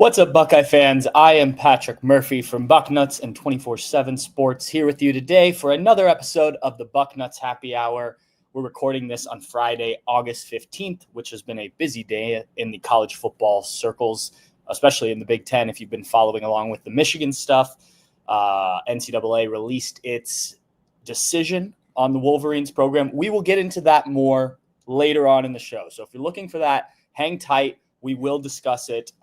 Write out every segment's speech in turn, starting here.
What's up, Buckeye fans? I am Patrick Murphy from Bucknuts and 24/7 Sports here with you today for another episode of the Bucknuts Happy Hour. We're recording this on Friday, August 15th, which has been a busy day in the college football circles, especially in the Big Ten. If you've been following along with the Michigan stuff, NCAA released its decision on the Wolverines program. We will get into that more later on in the show. So if you're looking for that, hang tight. We will discuss it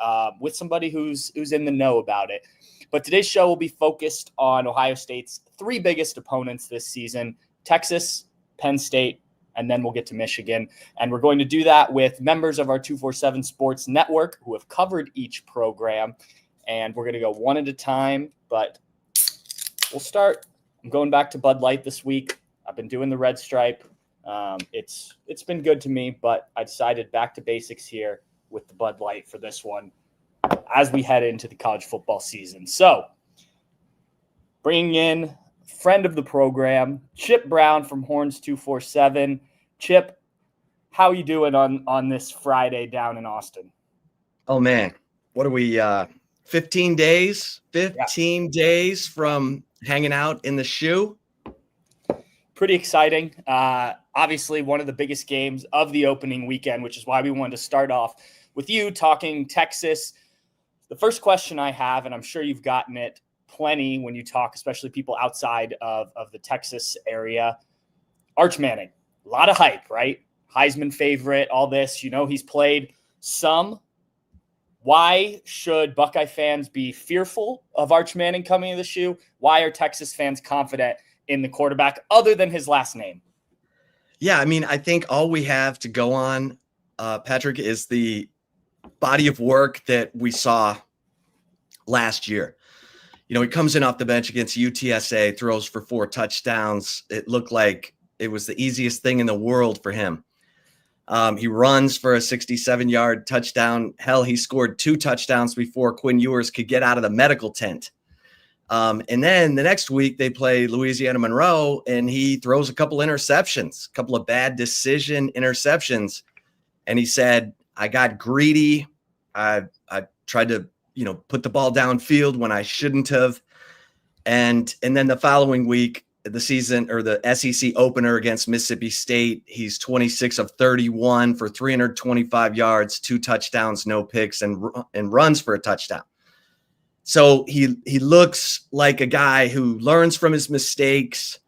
with somebody who's in the know about it. But today's show will be focused on Ohio State's three biggest opponents this season: Texas, Penn State, and then we'll get to Michigan. And we're going to do that with members of our 247 Sports Network who have covered each program. And we're going to go one at a time, but we'll start. I'm going back to Bud Light this week. I've been doing the Red Stripe. It's been good to me, but I decided back to basics here with the Bud Light for this one as we head into the college football season. So bringing in friend of the program, Chip Brown from Horns 247. Chip, how you doing on this Friday down in Austin? Oh man, what are we, 15 days? 15 days from hanging out in the shoe? Pretty exciting. Obviously one of the biggest games of the opening weekend, which is why we wanted to start off with you talking Texas. The first question I have, and I'm sure you've gotten it plenty when you talk, especially people outside of the Texas area, Arch Manning, a lot of hype, right? Heisman favorite, all this, he's played some. Why should Buckeye fans be fearful of Arch Manning coming to the shoe? Why are Texas fans confident in the quarterback other than his last name? Yeah, I mean, I think all we have to go on, Patrick, is the body of work that we saw last year. He comes in off the bench against UTSA, throws for 4 touchdowns. It looked like it was the easiest thing in the world for him. He runs for a 67-yard touchdown. Hell, he scored 2 touchdowns before Quinn Ewers could get out of the medical tent. And then the next week they play Louisiana Monroe, and he throws a couple interceptions, a couple of bad decision interceptions. And he said, I got greedy. I tried to, put the ball downfield when I shouldn't have. And then the following week, the season or the SEC opener against Mississippi State, he's 26 of 31 for 325 yards, 2 touchdowns, no picks, and runs for a touchdown. So he looks like a guy who learns from his mistakes.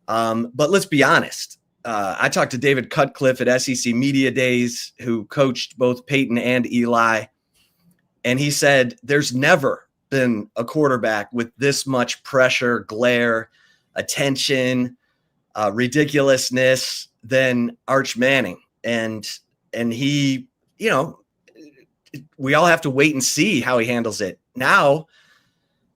But let's be honest. I talked to David Cutcliffe at SEC Media Days, who coached both Peyton and Eli. And he said, there's never been a quarterback with this much pressure, glare, attention, ridiculousness than Arch Manning. And he, we all have to wait and see how he handles it. Now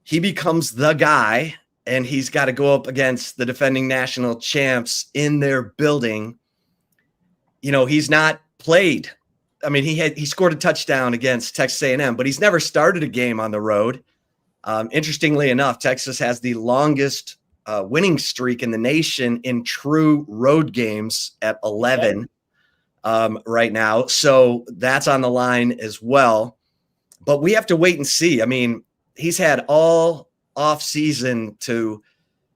he becomes the guy, and he's got to go up against the defending national champs in their building. He's not played. I mean, he scored a touchdown against Texas A&M, but he's never started a game on the road. Interestingly enough, Texas has the longest winning streak in the nation in true road games at 11 right now. So that's on the line as well. But we have to wait and see. I mean, he's had all off season to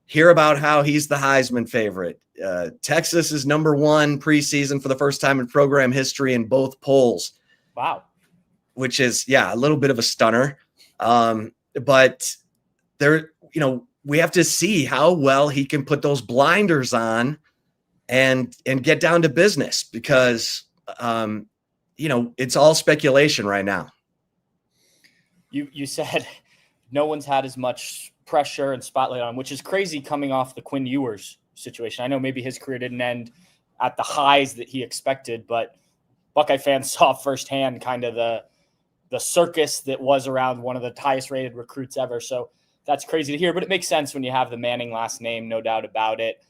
hear about how he's the Heisman favorite. Texas is number 1 preseason for the first time in program history in both polls. Wow. Which is, a little bit of a stunner. But there, we have to see how well he can put those blinders on and get down to business, because, it's all speculation right now. You said no one's had as much pressure and spotlight on, which is crazy coming off the Quinn Ewers situation. I know maybe his career didn't end at the highs that he expected, but Buckeye fans saw firsthand kind of the circus that was around one of the highest rated recruits ever. So that's crazy to hear, but it makes sense when you have the Manning last name, no doubt about it.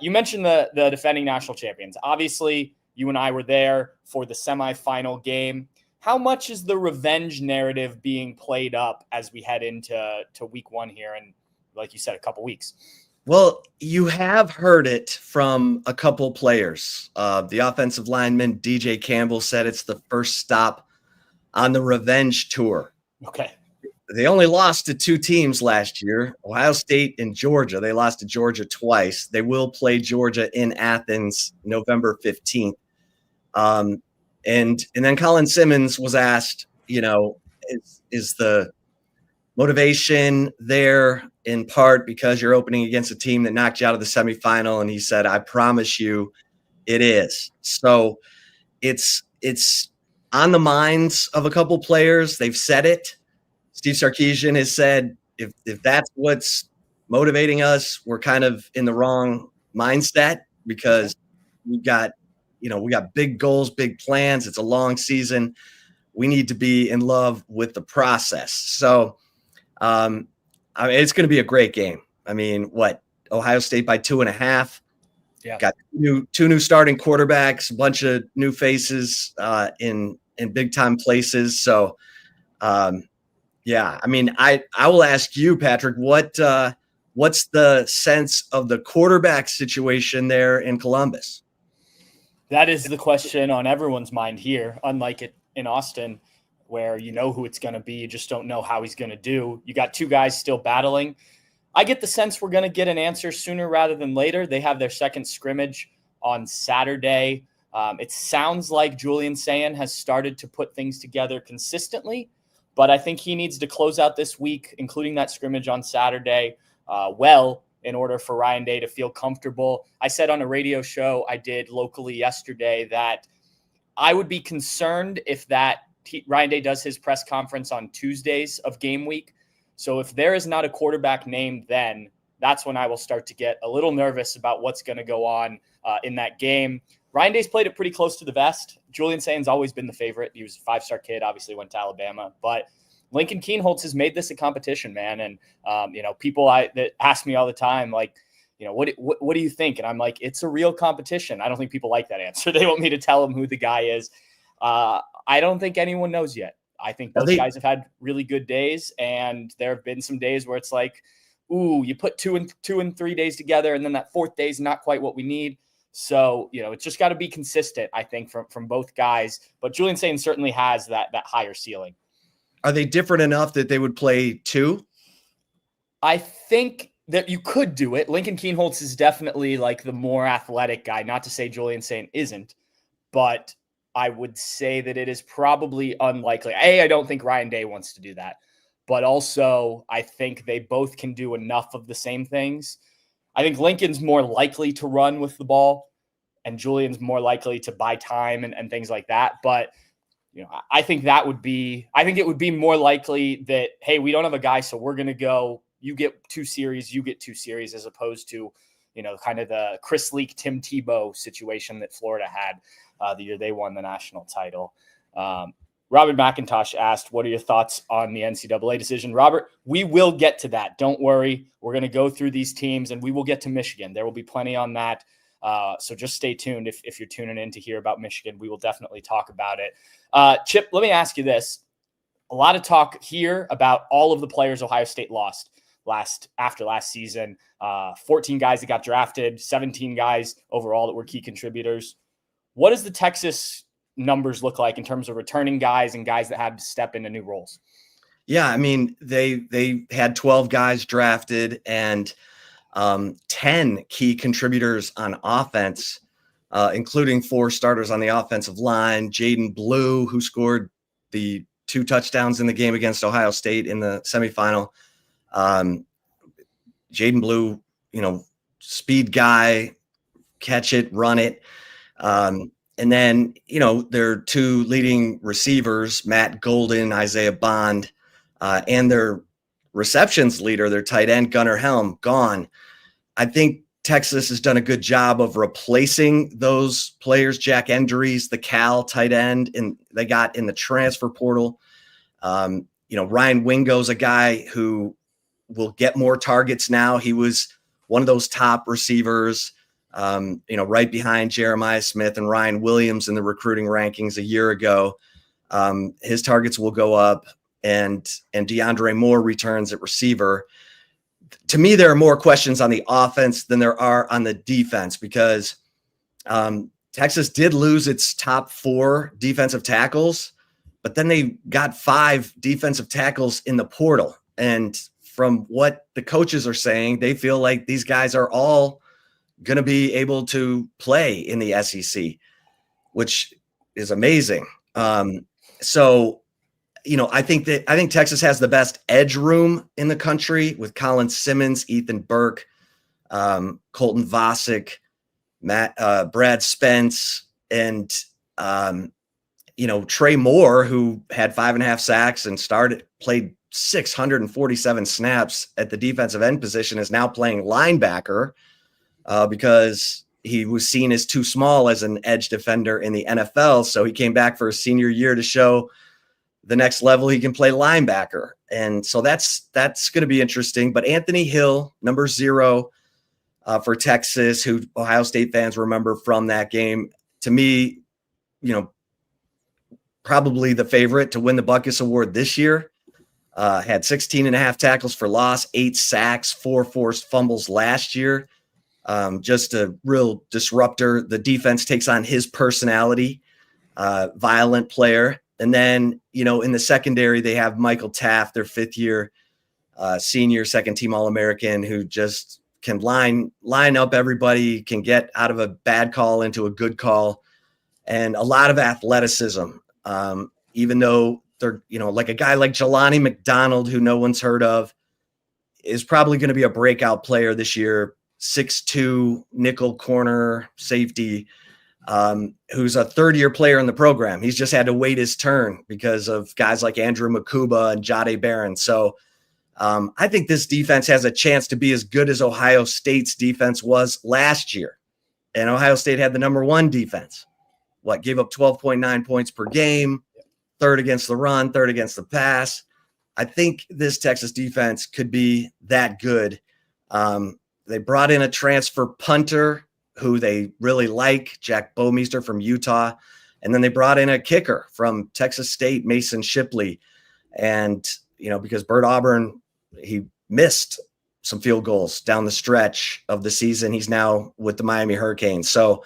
You mentioned the defending national champions. Obviously, you and I were there for the semifinal game. How much is the revenge narrative being played up as we head into week 1 here in, like you said, a couple weeks? Well, you have heard it from a couple players. The offensive lineman, DJ Campbell, said it's the first stop on the revenge tour Okay. They only lost to two teams last year, Ohio State and Georgia. They lost to Georgia twice. They will play Georgia in Athens November 15th. And then Colin Simmons was asked, is the motivation there in part because you're opening against a team that knocked you out of the semifinal? And he said, I promise you it is. So it's on the minds of a couple players. They've said it. Steve Sarkisian has said, if that's what's motivating us, we're kind of in the wrong mindset because we got big goals, big plans. It's a long season. We need to be in love with the process. So it's going to be a great game. I mean, Ohio State by 2.5. Yeah. Got two new starting quarterbacks, a bunch of new faces in big time places. So, yeah, I mean, I will ask you, Patrick, what's the sense of the quarterback situation there in Columbus? That is the question on everyone's mind here, unlike it in Austin, where you know who it's going to be. You just don't know how he's going to do. You got two guys still battling. I get the sense we're going to get an answer sooner rather than later. They have their second scrimmage on Saturday. It sounds like Julian Sayin has started to put things together consistently, but I think he needs to close out this week, including that scrimmage on Saturday, in order for Ryan Day to feel comfortable. I said on a radio show I did locally yesterday that I would be concerned if Ryan Day does his press conference on Tuesdays of game week. So if there is not a quarterback named then, that's when I will start to get a little nervous about what's going to go on in that game. Ryan Day's played it pretty close to the vest. Julian Sayin's always been the favorite. He was a five-star kid, obviously went to Alabama. But Lincoln Kienholz has made this a competition, man. And, people that ask me all the time, like, what do you think? And I'm like, it's a real competition. I don't think people like that answer. They want me to tell them who the guy is. I don't think anyone knows yet. I think both guys have had really good days, and there have been some days where it's like, ooh, you put 2 and 3 days together, and then that fourth day is not quite what we need. So, it's just got to be consistent, I think, from both guys. But Julian Sayin certainly has that higher ceiling. Are they different enough that they would play two? I think that you could do it. Lincoln Kienholz is definitely like the more athletic guy. Not to say Julian Sayin isn't, but I would say that it is probably unlikely. I don't think Ryan Day wants to do that. But also, I think they both can do enough of the same things. I think Lincoln's more likely to run with the ball, and Julian's more likely to buy time and things like that. But, I think it would be more likely that, hey, we don't have a guy, so we're going to go, you get 2 series, you get 2 series, as opposed to, kind of the Chris Leak, Tim Tebow situation that Florida had the year they won the national title. Robert McIntosh asked, what are your thoughts on the NCAA decision? Robert, we will get to that. Don't worry. We're going to go through these teams, and we will get to Michigan. There will be plenty on that. So just stay tuned. If you're tuning in to hear about Michigan, we will definitely talk about it. Chip, let me ask you this. A lot of talk here about all of the players Ohio State lost after last season. 14 guys that got drafted, 17 guys overall that were key contributors. What does the Texas numbers look like in terms of returning guys and guys that had to step into new roles? Yeah, I mean, they had 12 guys drafted and 10 key contributors on offense, including 4 starters on the offensive line. Jaden Blue, who scored the 2 touchdowns in the game against Ohio State in the semifinal. Jaden Blue, speed guy, catch it, run it. And then, their 2 leading receivers, Matt Golden, Isaiah Bond, and their receptions leader, their tight end, Gunnar Helm, gone. I think Texas has done a good job of replacing those players. Jack Endries, the Cal tight end, and they got in the transfer portal. Ryan Wingo's a guy who will get more targets now. He was one of those top receivers, right behind Jeremiah Smith and Ryan Williams in the recruiting rankings a year ago. His targets will go up, and DeAndre Moore returns at receiver. To me, there are more questions on the offense than there are on the defense because Texas did lose its top 4 defensive tackles, But then they got 5 defensive tackles in the portal. And from what the coaches are saying, they feel like these guys are all going to be able to play in the SEC, which is amazing. So, I think Texas has the best edge room in the country with Colin Simmons, Ethan Burke, Colton Vasek, Brad Spence, and Trey Moore, who had 5.5 sacks and played 647 snaps at the defensive end position, is now playing linebacker because he was seen as too small as an edge defender in the NFL. So he came back for his senior year to show the next level he can play linebacker. And so that's going to be interesting. But Anthony Hill, number 0 for Texas, who Ohio State fans remember from that game, to me, probably the favorite to win the Buckeyes Award this year. Had 16.5 tackles for loss, 8 sacks, 4 forced fumbles last year. Just a real disruptor. The defense takes on his personality, violent player. And then, in the secondary, they have Michael Taft, their 5th-year senior, second-team All-American, who just can line up everybody, can get out of a bad call into a good call, and a lot of athleticism. Even though they're, like a guy like Jelani McDonald, who no one's heard of, is probably going to be a breakout player this year. 6'2", nickel corner safety, who's a 3rd-year player in the program. He's just had to wait his turn because of guys like Andrew Makuba and Jade Barron. So I think this defense has a chance to be as good as Ohio State's defense was last year. And Ohio State had the number 1 defense. Gave up 12.9 points per game, 3rd against the run, 3rd against the pass. I think this Texas defense could be that good. They brought in a transfer punter who they really like, Jack Bomeister from Utah. And then they brought in a kicker from Texas State, Mason Shipley. And, because Bert Auburn, he missed some field goals down the stretch of the season. He's now with the Miami Hurricanes. So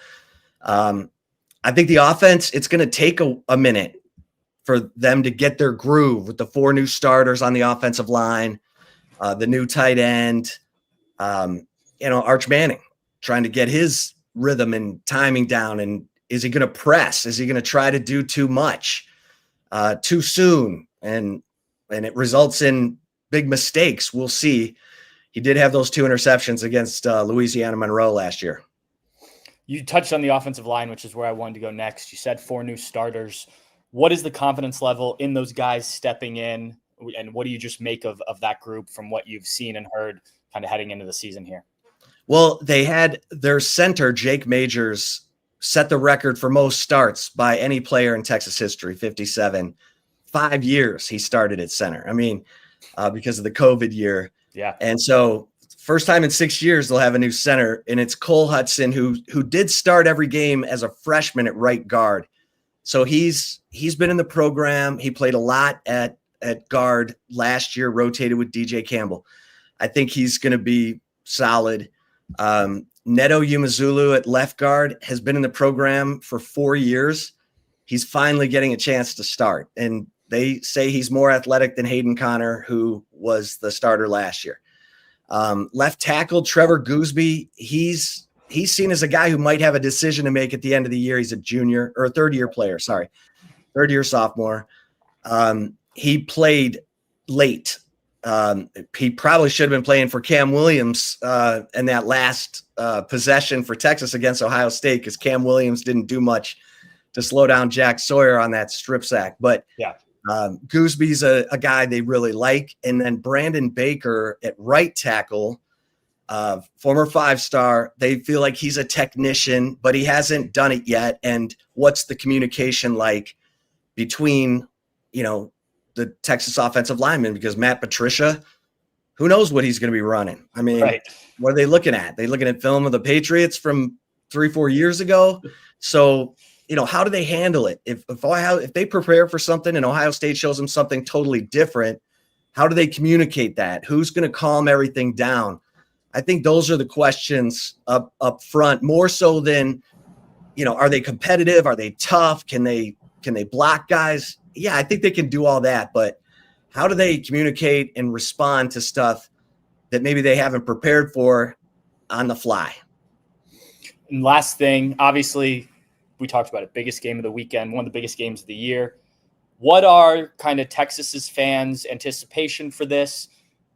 I think the offense, it's going to take a minute for them to get their groove with the 4 new starters on the offensive line, the new tight end, Arch Manning trying to get his rhythm and timing down. And is he going to press? Is he going to try to do too much too soon? And it results in big mistakes. We'll see. He did have those 2 interceptions against Louisiana Monroe last year. You touched on the offensive line, which is where I wanted to go next. You said 4 new starters. What is the confidence level in those guys stepping in? And what do you just make of that group from what you've seen and heard kind of heading into the season here? Well, they had their center, Jake Majors, set the record for most starts by any player in Texas history, 57. 5 years he started at center. I mean, because of the COVID year. Yeah. And so first time in 6 years, they'll have a new center, and it's Cole Hudson, who did start every game as a freshman at right guard. So he's been in the program. He played a lot at guard last year, rotated with DJ Campbell. I think he's going to be solid. Neto Umazulu at left guard has been in the program for 4 years. He's finally getting a chance to start. And they say he's more athletic than Hayden Connor, who was the starter last year. Left tackle Trevor Gooseby, he's seen as a guy who might have a decision to make at the end of the year. He's a junior or a 3rd-year player, 3rd-year sophomore. He played late. He probably should have been playing for Cam Williams in that last possession for Texas against Ohio State, because Cam Williams didn't do much to slow down Jack Sawyer on that strip sack. But yeah. Gooseby's a guy they really like. And then Brandon Baker at right tackle, former 5-star. They feel like he's a technician, but he hasn't done it yet. And what's the communication like between, the Texas offensive linemen? Because Matt Patricia, who knows what he's going to be running? I mean, right. What are they looking at? They looking at film of the Patriots from 3-4 years ago. So, how do they handle it? If they prepare for something and Ohio State shows them something totally different, how do they communicate that? Who's going to calm everything down? I think those are the questions up front, more so than, are they competitive? Are they tough? Can they Can they block guys? Yeah, I think they can do all that. But how do they communicate and respond to stuff that maybe they haven't prepared for on the fly? And last thing, obviously, we talked about it, biggest game of the weekend, one of the biggest games of the year. What are kind of Texas's fans' anticipation for this?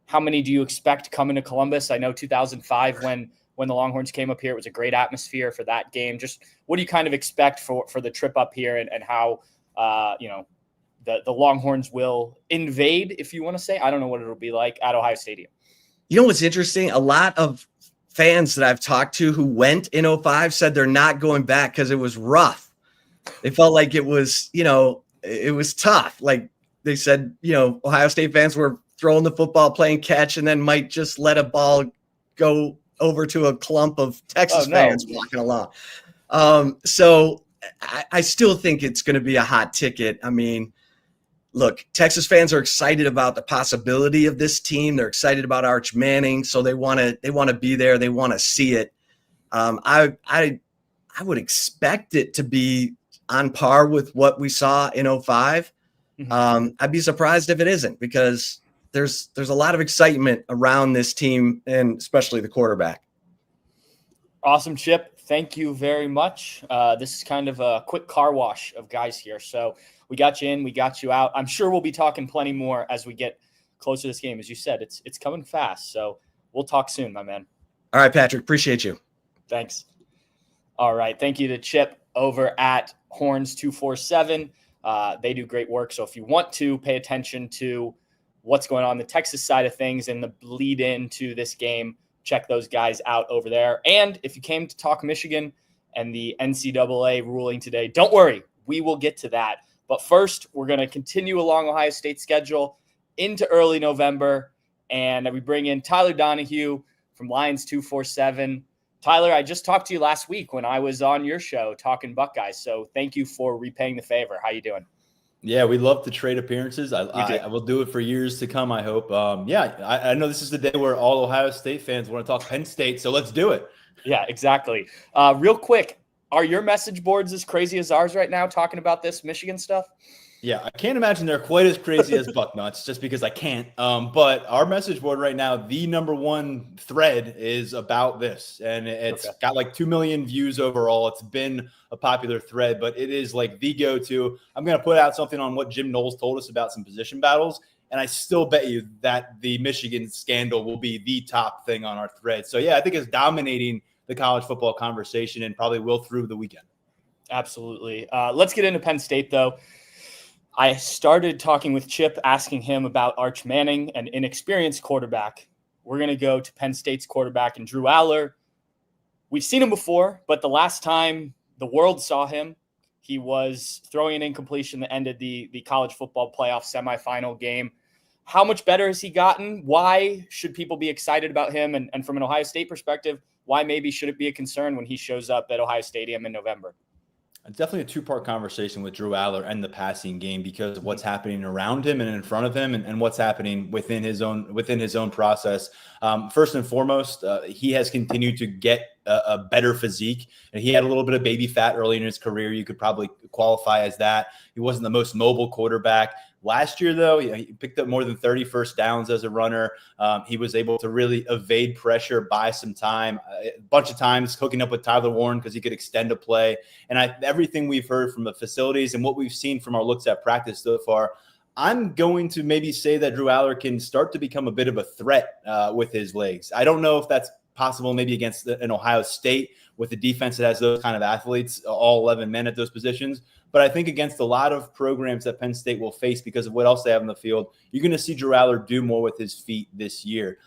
How many do you expect coming to Columbus? I know 2005 when the Longhorns came up here, it was a great atmosphere for that game. Just what do you kind of expect for the trip up here and how, the Longhorns will invade, if you want to say? I don't know what it'll be like at Ohio Stadium. You know what's interesting? A lot of fans that I've talked to who went in 05 said they're not going back because it was rough. They felt like it was, it was tough. Like they said, Ohio State fans were throwing the football, playing catch, and then might just let a ball go over to a clump of Texas fans walking along. So I still think it's going to be a hot ticket. I mean, look, Texas fans are excited about the possibility of this team. They're excited about Arch Manning, so they want to be there. They want to see it. I would expect it to be on par with what we saw in 05. I'd be surprised if it isn't, because there's a lot of excitement around this team, and especially the quarterback. Awesome, Chip. Thank you very much. This is kind of a quick car wash of guys here. So we got you in, we got you out. I'm sure we'll be talking plenty more as we get closer to this game. As you said, it's coming fast. So we'll talk soon, my man. All right, Patrick. Appreciate you. Thanks. All right. Thank you to Chip over at Horns 247. They do great work. So if you want to pay attention to what's going on the Texas side of things and the bleed into this game, check those guys out over there. And if you came to talk Michigan and the NCAA ruling today, don't worry, we will get to that. But first, we're going to continue along Ohio State's schedule into early November, and we bring in Tyler Donahue from Lions 247. Tyler, I just talked to you last week when I was on your show talking Buckeyes, so thank you for repaying the favor. How you doing? Yeah, we love to trade appeareances. I will do it for years to come, I hope. I know this is the day where all Ohio State fans want to talk Penn State, so let's do it. Yeah, exactly. Real quick, are your message boards as crazy as ours right now talking about this Michigan stuff? Yeah, I can't imagine they're quite as crazy as Bucknuts, just because I can't. But our message board right now, the number one thread is about this, and it's got like 2 million views overall. It's been a popular thread, but it is like the go-to. I'm going to put out something on what Jim Knowles told us about some position battles, and I still bet you that the Michigan scandal will be the top thing on our thread. So, yeah, I think it's dominating the college football conversation and probably will through the weekend. Absolutely. Let's get into Penn State, though. I started talking with Chip, asking him about Arch Manning, an inexperienced quarterback. We're going to go to Penn State's quarterback and Drew Aller. We've seen him before, but the last time the world saw him, he was throwing an incompletion that ended the college football playoff semifinal game. How much better has he gotten? Why should people be excited about him? And from an Ohio State perspective, why maybe should it be a concern when he shows up at Ohio Stadium in November? It's definitely a two-part conversation with Drew Aller and the passing game, because of what's happening around him and in front of him, and what's happening within his own process. First and foremost, he has continued to get a better physique, and he had a little bit of baby fat early in his career. You could probably qualify as that. He wasn't the most mobile quarterback. Last year, though, he picked up more than 30 first downs as a runner. He was able to really evade pressure, buy some time, a bunch of times hooking up with Tyler Warren because he could extend a play. And everything we've heard from the facilities and what we've seen from our looks at practice so far, I'm going to maybe say that Drew Aller can start to become a bit of a threat with his legs. I don't know if that's possible maybe against an Ohio State with a defense that has those kind of athletes, all 11 men at those positions. But I think against a lot of programs that Penn State will face because of what else they have on the field, you're going to see Drew Aller do more with his feet this year.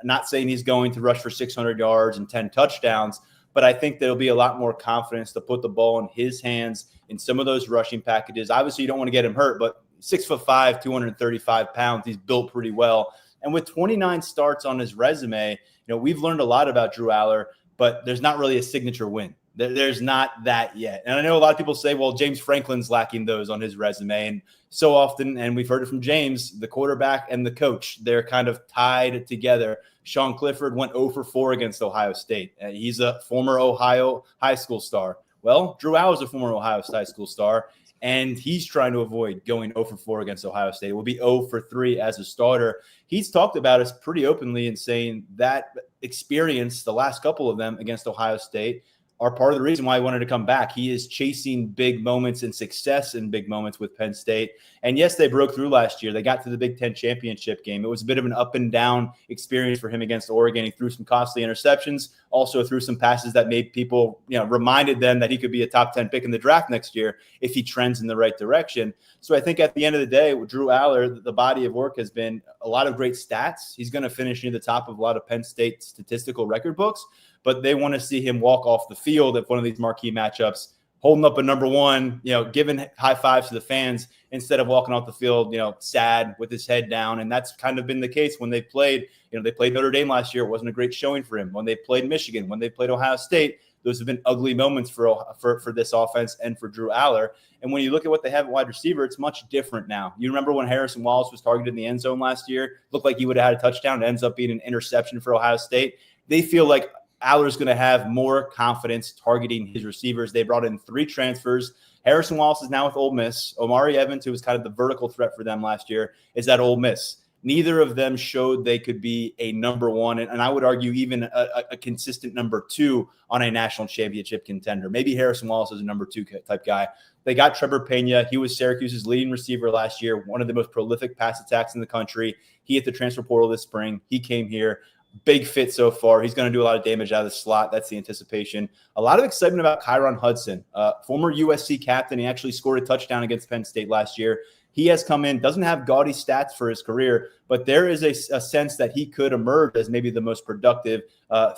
Not saying he's going to rush for 600 yards and 10 touchdowns, but I think there'll be a lot more confidence to put the ball in his hands in some of those rushing packages. Obviously, you don't want to get him hurt, but 6'5", 235 pounds, he's built pretty well. And with 29 starts on his resume, we've learned a lot about Drew Aller, but there's not really a signature win. There's not that yet. And I know a lot of people say, well, James Franklin's lacking those on his resume. And so often, and we've heard it from James, the quarterback and the coach, they're kind of tied together. Sean Clifford went 0 for 4 against Ohio State. He's a former Ohio high school star. Well, Drew Aller's a former Ohio high school star. and he's trying to avoid going 0 for 4 against Ohio State. It will be 0 for 3 as a starter. He's talked about us pretty openly and saying that experience, the last couple of them against Ohio State, are part of the reason why he wanted to come back. He is chasing big moments and success in big moments with Penn State. And yes, they broke through last year. They got to the Big Ten championship game. It was a bit of an up and down experience for him against Oregon. He threw some costly interceptions, also threw some passes that made people, reminded them that he could be a top 10 pick in the draft next year if he trends in the right direction. So I think at the end of the day, with Drew Aller, the body of work has been a lot of great stats. He's going to finish near the top of a lot of Penn State statistical record books, but they want to see him walk off the field at one of these marquee matchups, holding up a number one, giving high fives to the fans instead of walking off the field, sad with his head down. And that's kind of been the case when they played, they played Notre Dame last year. It wasn't a great showing for him. When they played Michigan, when they played Ohio State, those have been ugly moments for this offense and for Drew Aller. And when you look at what they have at wide receiver, it's much different now. You remember when Harrison Wallace was targeted in the end zone last year, looked like he would have had a touchdown. It ends up being an interception for Ohio State. They feel like Aller's going to have more confidence targeting his receivers. They brought in 3 transfers. Harrison Wallace is now with Ole Miss. Omari Evans, who was kind of the vertical threat for them last year, is at Ole Miss. Neither of them showed they could be a number one, and I would argue even a consistent number 2 on a national championship contender. Maybe Harrison Wallace is a number 2 type guy. They got Trevor Pena. He was Syracuse's leading receiver last year, one of the most prolific pass attacks in the country. He hit the transfer portal this spring. He came here. Big fit so far. He's going to do a lot of damage out of the slot. That's the anticipation. A lot of excitement about Kyron Hudson, former USC captain. He actually scored a touchdown against Penn State last year. He has come in, doesn't have gaudy stats for his career, but there is a sense that he could emerge as maybe the most productive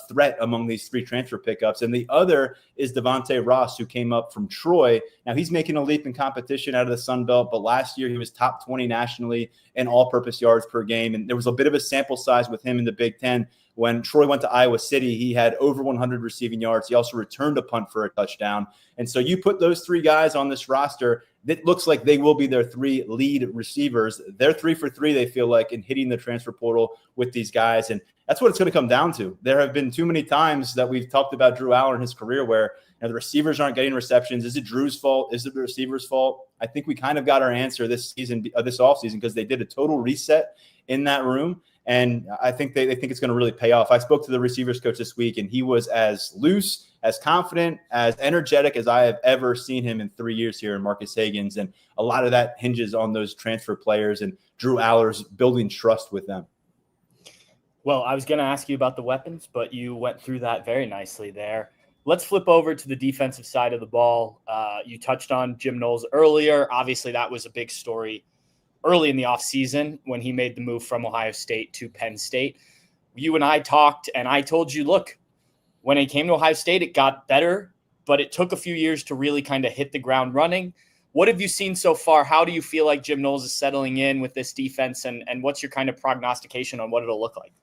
threat among these 3 transfer pickups. And the other is Devontae Ross, who came up from Troy. Now he's making a leap in competition out of the Sun Belt, but last year he was top 20 nationally in all-purpose yards per game. And there was a bit of a sample size with him in the Big Ten. When Troy went to Iowa City, he had over 100 receiving yards. He also returned a punt for a touchdown. And so you put those 3 guys on this roster, it looks like they will be their 3 lead receivers. They're 3 for 3, they feel like, in hitting the transfer portal with these guys. And that's what it's going to come down to. There have been too many times that we've talked about Drew Aller in his career where the receivers aren't getting receptions. Is it Drew's fault? Is it the receiver's fault? I think we kind of got our answer this season, this offseason, because they did a total reset in that room. And I think they think it's going to really pay off. I spoke to the receivers coach this week, and he was as loose, as confident, as energetic as I have ever seen him in 3 years here in Marcus Hagans. And a lot of that hinges on those transfer players and Drew Aller's building trust with them. Well, I was going to ask you about the weapons, but you went through that very nicely there. Let's flip over to the defensive side of the ball. You touched on Jim Knowles earlier. Obviously, that was a big story early in the offseason when he made the move from Ohio State to Penn State. You and I talked, and I told you, look, when it came to Ohio State, it got better, but it took a few years to really kind of hit the ground running. What have you seen so far? How do you feel like Jim Knowles is settling in with this defense, and what's your kind of prognostication on what it'll look like?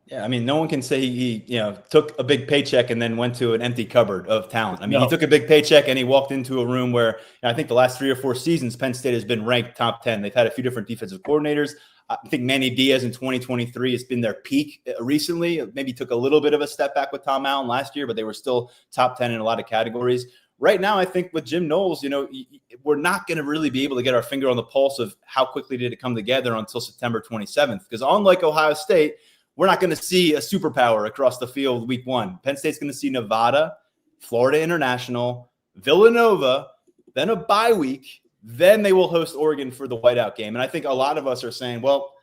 Yeah, I mean, no one can say he took a big paycheck and then went to an empty cupboard of talent. I mean, He took a big paycheck and he walked into a room where I think the last 3 or 4 seasons, Penn State has been ranked top 10. They've had a few different defensive coordinators. I think Manny Diaz in 2023 has been their peak recently. Maybe took a little bit of a step back with Tom Allen last year, but they were still top 10 in a lot of categories. Right now, I think with Jim Knowles, we're not going to really be able to get our finger on the pulse of how quickly did it come together until September 27th. Because unlike Ohio State, we're not going to see a superpower across the field week 1. Penn State's going to see Nevada, Florida International, Villanova, then a bye week. Then they will host Oregon for the whiteout game. And I think a lot of us are saying, well,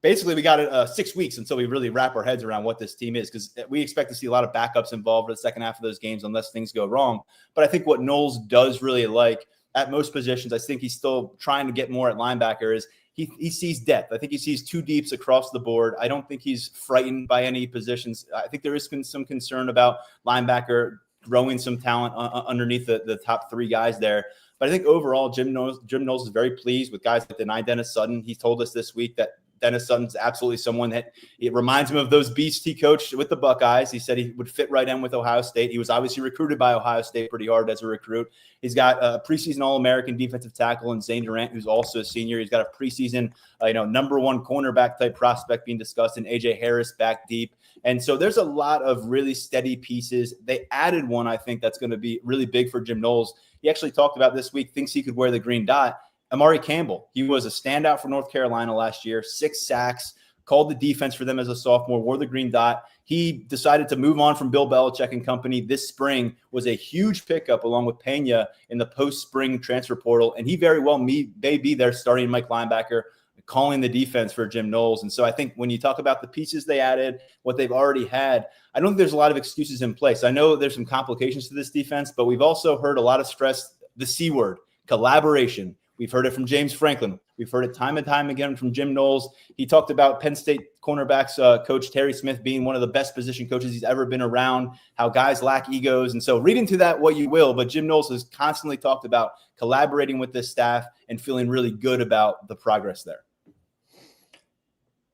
basically we got 6 weeks until we really wrap our heads around what this team is, because we expect to see a lot of backups involved for the second half of those games unless things go wrong. But I think what Knowles does really like at most positions, I think he's still trying to get more at linebacker, is he sees depth. I think he sees 2 deeps across the board. I don't think he's frightened by any positions. I think there is some concern about linebacker growing some talent underneath the top 3 guys there. But I think overall, Jim Knowles is very pleased with guys like Denai Dennis Sutton. He told us this week that Dennis Sutton's absolutely someone that it reminds him of those beasts he coached with the Buckeyes. He said he would fit right in with Ohio State. He was obviously recruited by Ohio State pretty hard as a recruit. He's got a preseason All-American defensive tackle in Zane Durant, who's also a senior. He's got a preseason, number 1 cornerback type prospect being discussed in AJ Harris back deep. And so there's a lot of really steady pieces. They added one, I think, that's going to be really big for Jim Knowles. He actually talked about this week, thinks he could wear the green dot. Amari Campbell, he was a standout for North Carolina last year, 6 sacks, called the defense for them as a sophomore, wore the green dot. He decided to move on from Bill Belichick and company this spring, was a huge pickup along with Pena in the post-spring transfer portal. And he very well may be there starting Mike linebacker, calling the defense for Jim Knowles. And so I think when you talk about the pieces they added, what they've already had, I don't think there's a lot of excuses in place. I know there's some complications to this defense, but we've also heard a lot of stress, the C word, collaboration. We've heard it from James Franklin. We've heard it time and time again from Jim Knowles. He talked about Penn State cornerbacks coach Terry Smith being one of the best position coaches he's ever been around, how guys lack egos. And so read into that what you will, but Jim Knowles has constantly talked about collaborating with this staff and feeling really good about the progress there.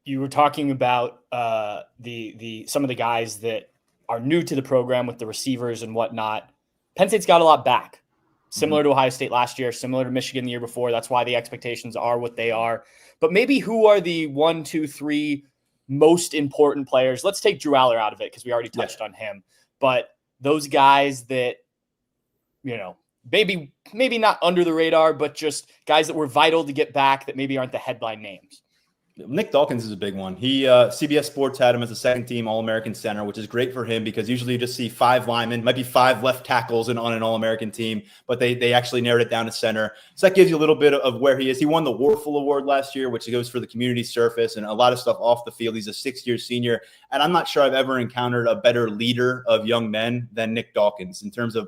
You were talking about some of the guys that are new to the program with the receivers and whatnot. Penn State's got a lot back. Similar to Ohio State last year, similar to Michigan the year before. That's why the expectations are what they are. But maybe who are the 1, 2, 3 most important players? Let's take Drew Aller out of it because we already touched on him. But those guys that, maybe not under the radar, but just guys that were vital to get back that maybe aren't the headline names. Nick Dawkins is a big one. CBS Sports had him as a second-team All-American center, which is great for him because usually you just see 5 linemen, might be 5 left tackles on an All-American team, but they actually narrowed it down to center. So that gives you a little bit of where he is. He won the Warfel Award last year, which goes for the community service and a lot of stuff off the field. He's a 6-year senior, and I'm not sure I've ever encountered a better leader of young men than Nick Dawkins in terms of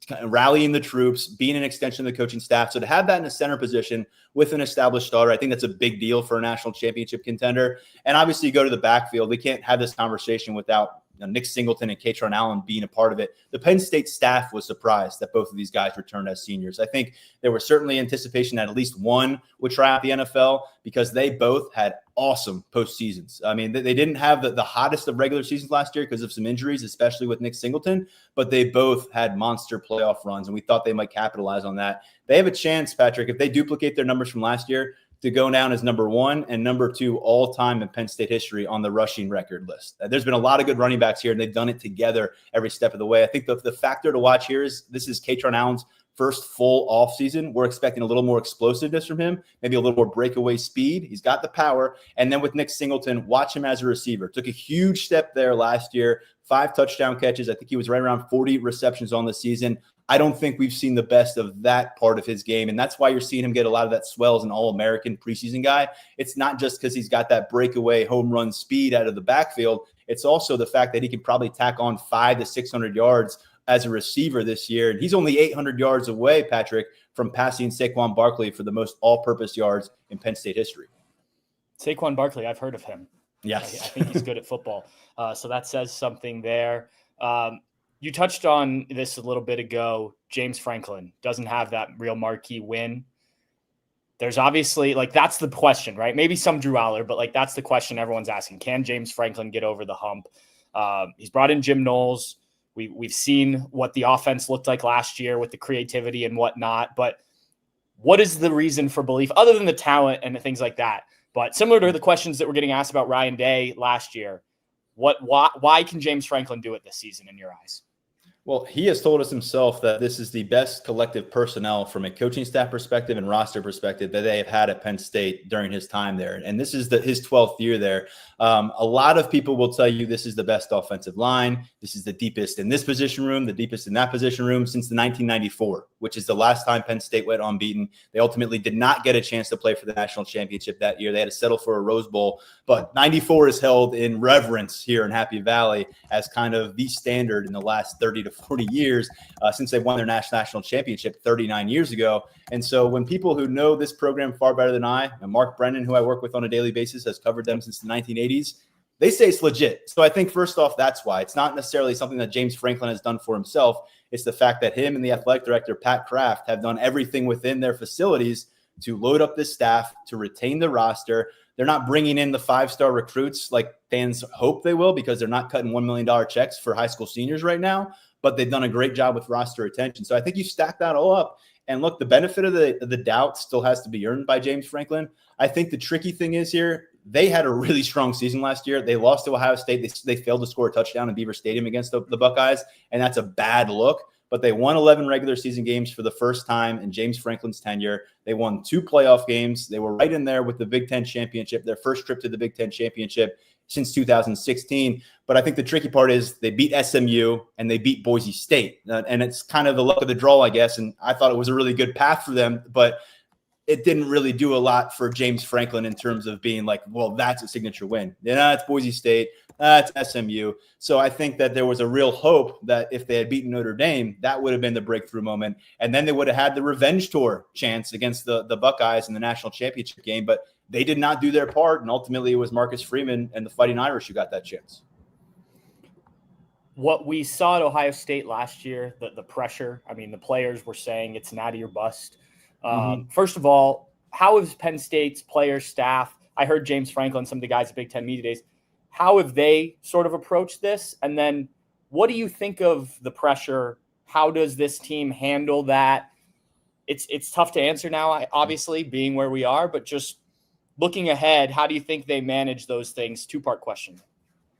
kind of rallying the troops, being an extension of the coaching staff. So to have that in a center position with an established starter, I think that's a big deal for a national championship contender. And obviously you go to the backfield. We can't have this conversation without Nick Singleton and Katron Allen being a part of it. The Penn State staff was surprised that both of these guys returned as seniors. I think there was certainly anticipation that at least one would try out the NFL because they both had awesome postseasons. I mean, they didn't have the hottest of regular seasons last year because of some injuries, especially with Nick Singleton, but they both had monster playoff runs, and we thought they might capitalize on that. They have a chance, Patrick, if they duplicate their numbers from last year, to go down as number 1 and number 2 all-time in Penn State history on the rushing record list. There's been a lot of good running backs here, and they've done it together every step of the way. I think the factor to watch here is this is Katron Allen's first full offseason. We're expecting a little more explosiveness from him, maybe a little more breakaway speed. He's got the power. And then with Nick Singleton, watch him as a receiver. Took a huge step there last year, 5 touchdown catches. I think he was right around 40 receptions on the season. I don't think we've seen the best of that part of his game, and that's why you're seeing him get a lot of that swell as an All-American preseason guy. It's not just because he's got that breakaway home run speed out of the backfield. It's also the fact that he can probably tack on 500 to 600 yards as a receiver this year, and he's only 800 yards away, Patrick, from passing Saquon Barkley for the most all-purpose yards in Penn State history. Saquon Barkley, I've heard of him. Yes. I think he's good at football. So that says something there. You touched on this a little bit ago. James Franklin doesn't have that real marquee win. There's obviously, that's the question, right? Maybe some Drew Aller, but that's the question everyone's asking. Can James Franklin get over the hump? He's brought in Jim Knowles. We've seen what the offense looked like last year with the creativity and whatnot. But what is the reason for belief other than the talent and things like that? But similar to the questions that were getting asked about Ryan Day last year, why can James Franklin do it this season in your eyes? Well, he has told us himself that this is the best collective personnel from a coaching staff perspective and roster perspective that they have had at Penn State during his time there. And this is his 12th year there. A lot of people will tell you this is the best offensive line. This is the deepest in this position room, the deepest in that position room since the 1994, which is the last time Penn State went unbeaten. They ultimately did not get a chance to play for the national championship that year. They had to settle for a Rose Bowl, but 94 is held in reverence here in Happy Valley as kind of the standard in the last 30 to 40 years since they won their national championship 39 years ago. And so when people who know this program far better than I, and Mark Brennan, who I work with on a daily basis, has covered them since the 1980s, they say it's legit. So I think first off, that's why. It's not necessarily something that James Franklin has done for himself. It's the fact that him and the athletic director, Pat Kraft, have done everything within their facilities to load up this staff, to retain the roster. They're not bringing in the 5-star recruits like fans hope they will because they're not cutting $1 million checks for high school seniors right now, but they've done a great job with roster retention. So I think you stack that all up. And look, the benefit of the doubt still has to be earned by James Franklin. I think the tricky thing is here, they had a really strong season last year. They lost to Ohio State. They failed to score a touchdown in Beaver Stadium against the Buckeyes, and that's a bad look. But they won 11 regular season games for the first time in James Franklin's tenure. They won 2 playoff games. They were right in there with the Big Ten championship, their first trip to the Big Ten championship since 2016. But I think the tricky part is they beat SMU and they beat Boise State. And it's kind of the luck of the draw, I guess. And I thought it was a really good path for them, but it didn't really do a lot for James Franklin in terms of being like, well, that's a signature win. Yeah, it's Boise State. It's SMU. So I think that there was a real hope that if they had beaten Notre Dame, that would have been the breakthrough moment. And then they would have had the revenge tour chance against the Buckeyes in the national championship game. But they did not do their part. And ultimately, it was Marcus Freeman and the Fighting Irish who got that chance. What we saw at Ohio State last year, the pressure, I mean, the players were saying it's natty or bust. First of all, how is Penn State's players, staff? I heard James Franklin, some of the guys at Big Ten Media Days. How have they sort of approached this? And then what do you think of the pressure? How does this team handle that? It's tough to answer now, obviously, being where we are, but just looking ahead, how do you think they manage those things? 2-part question.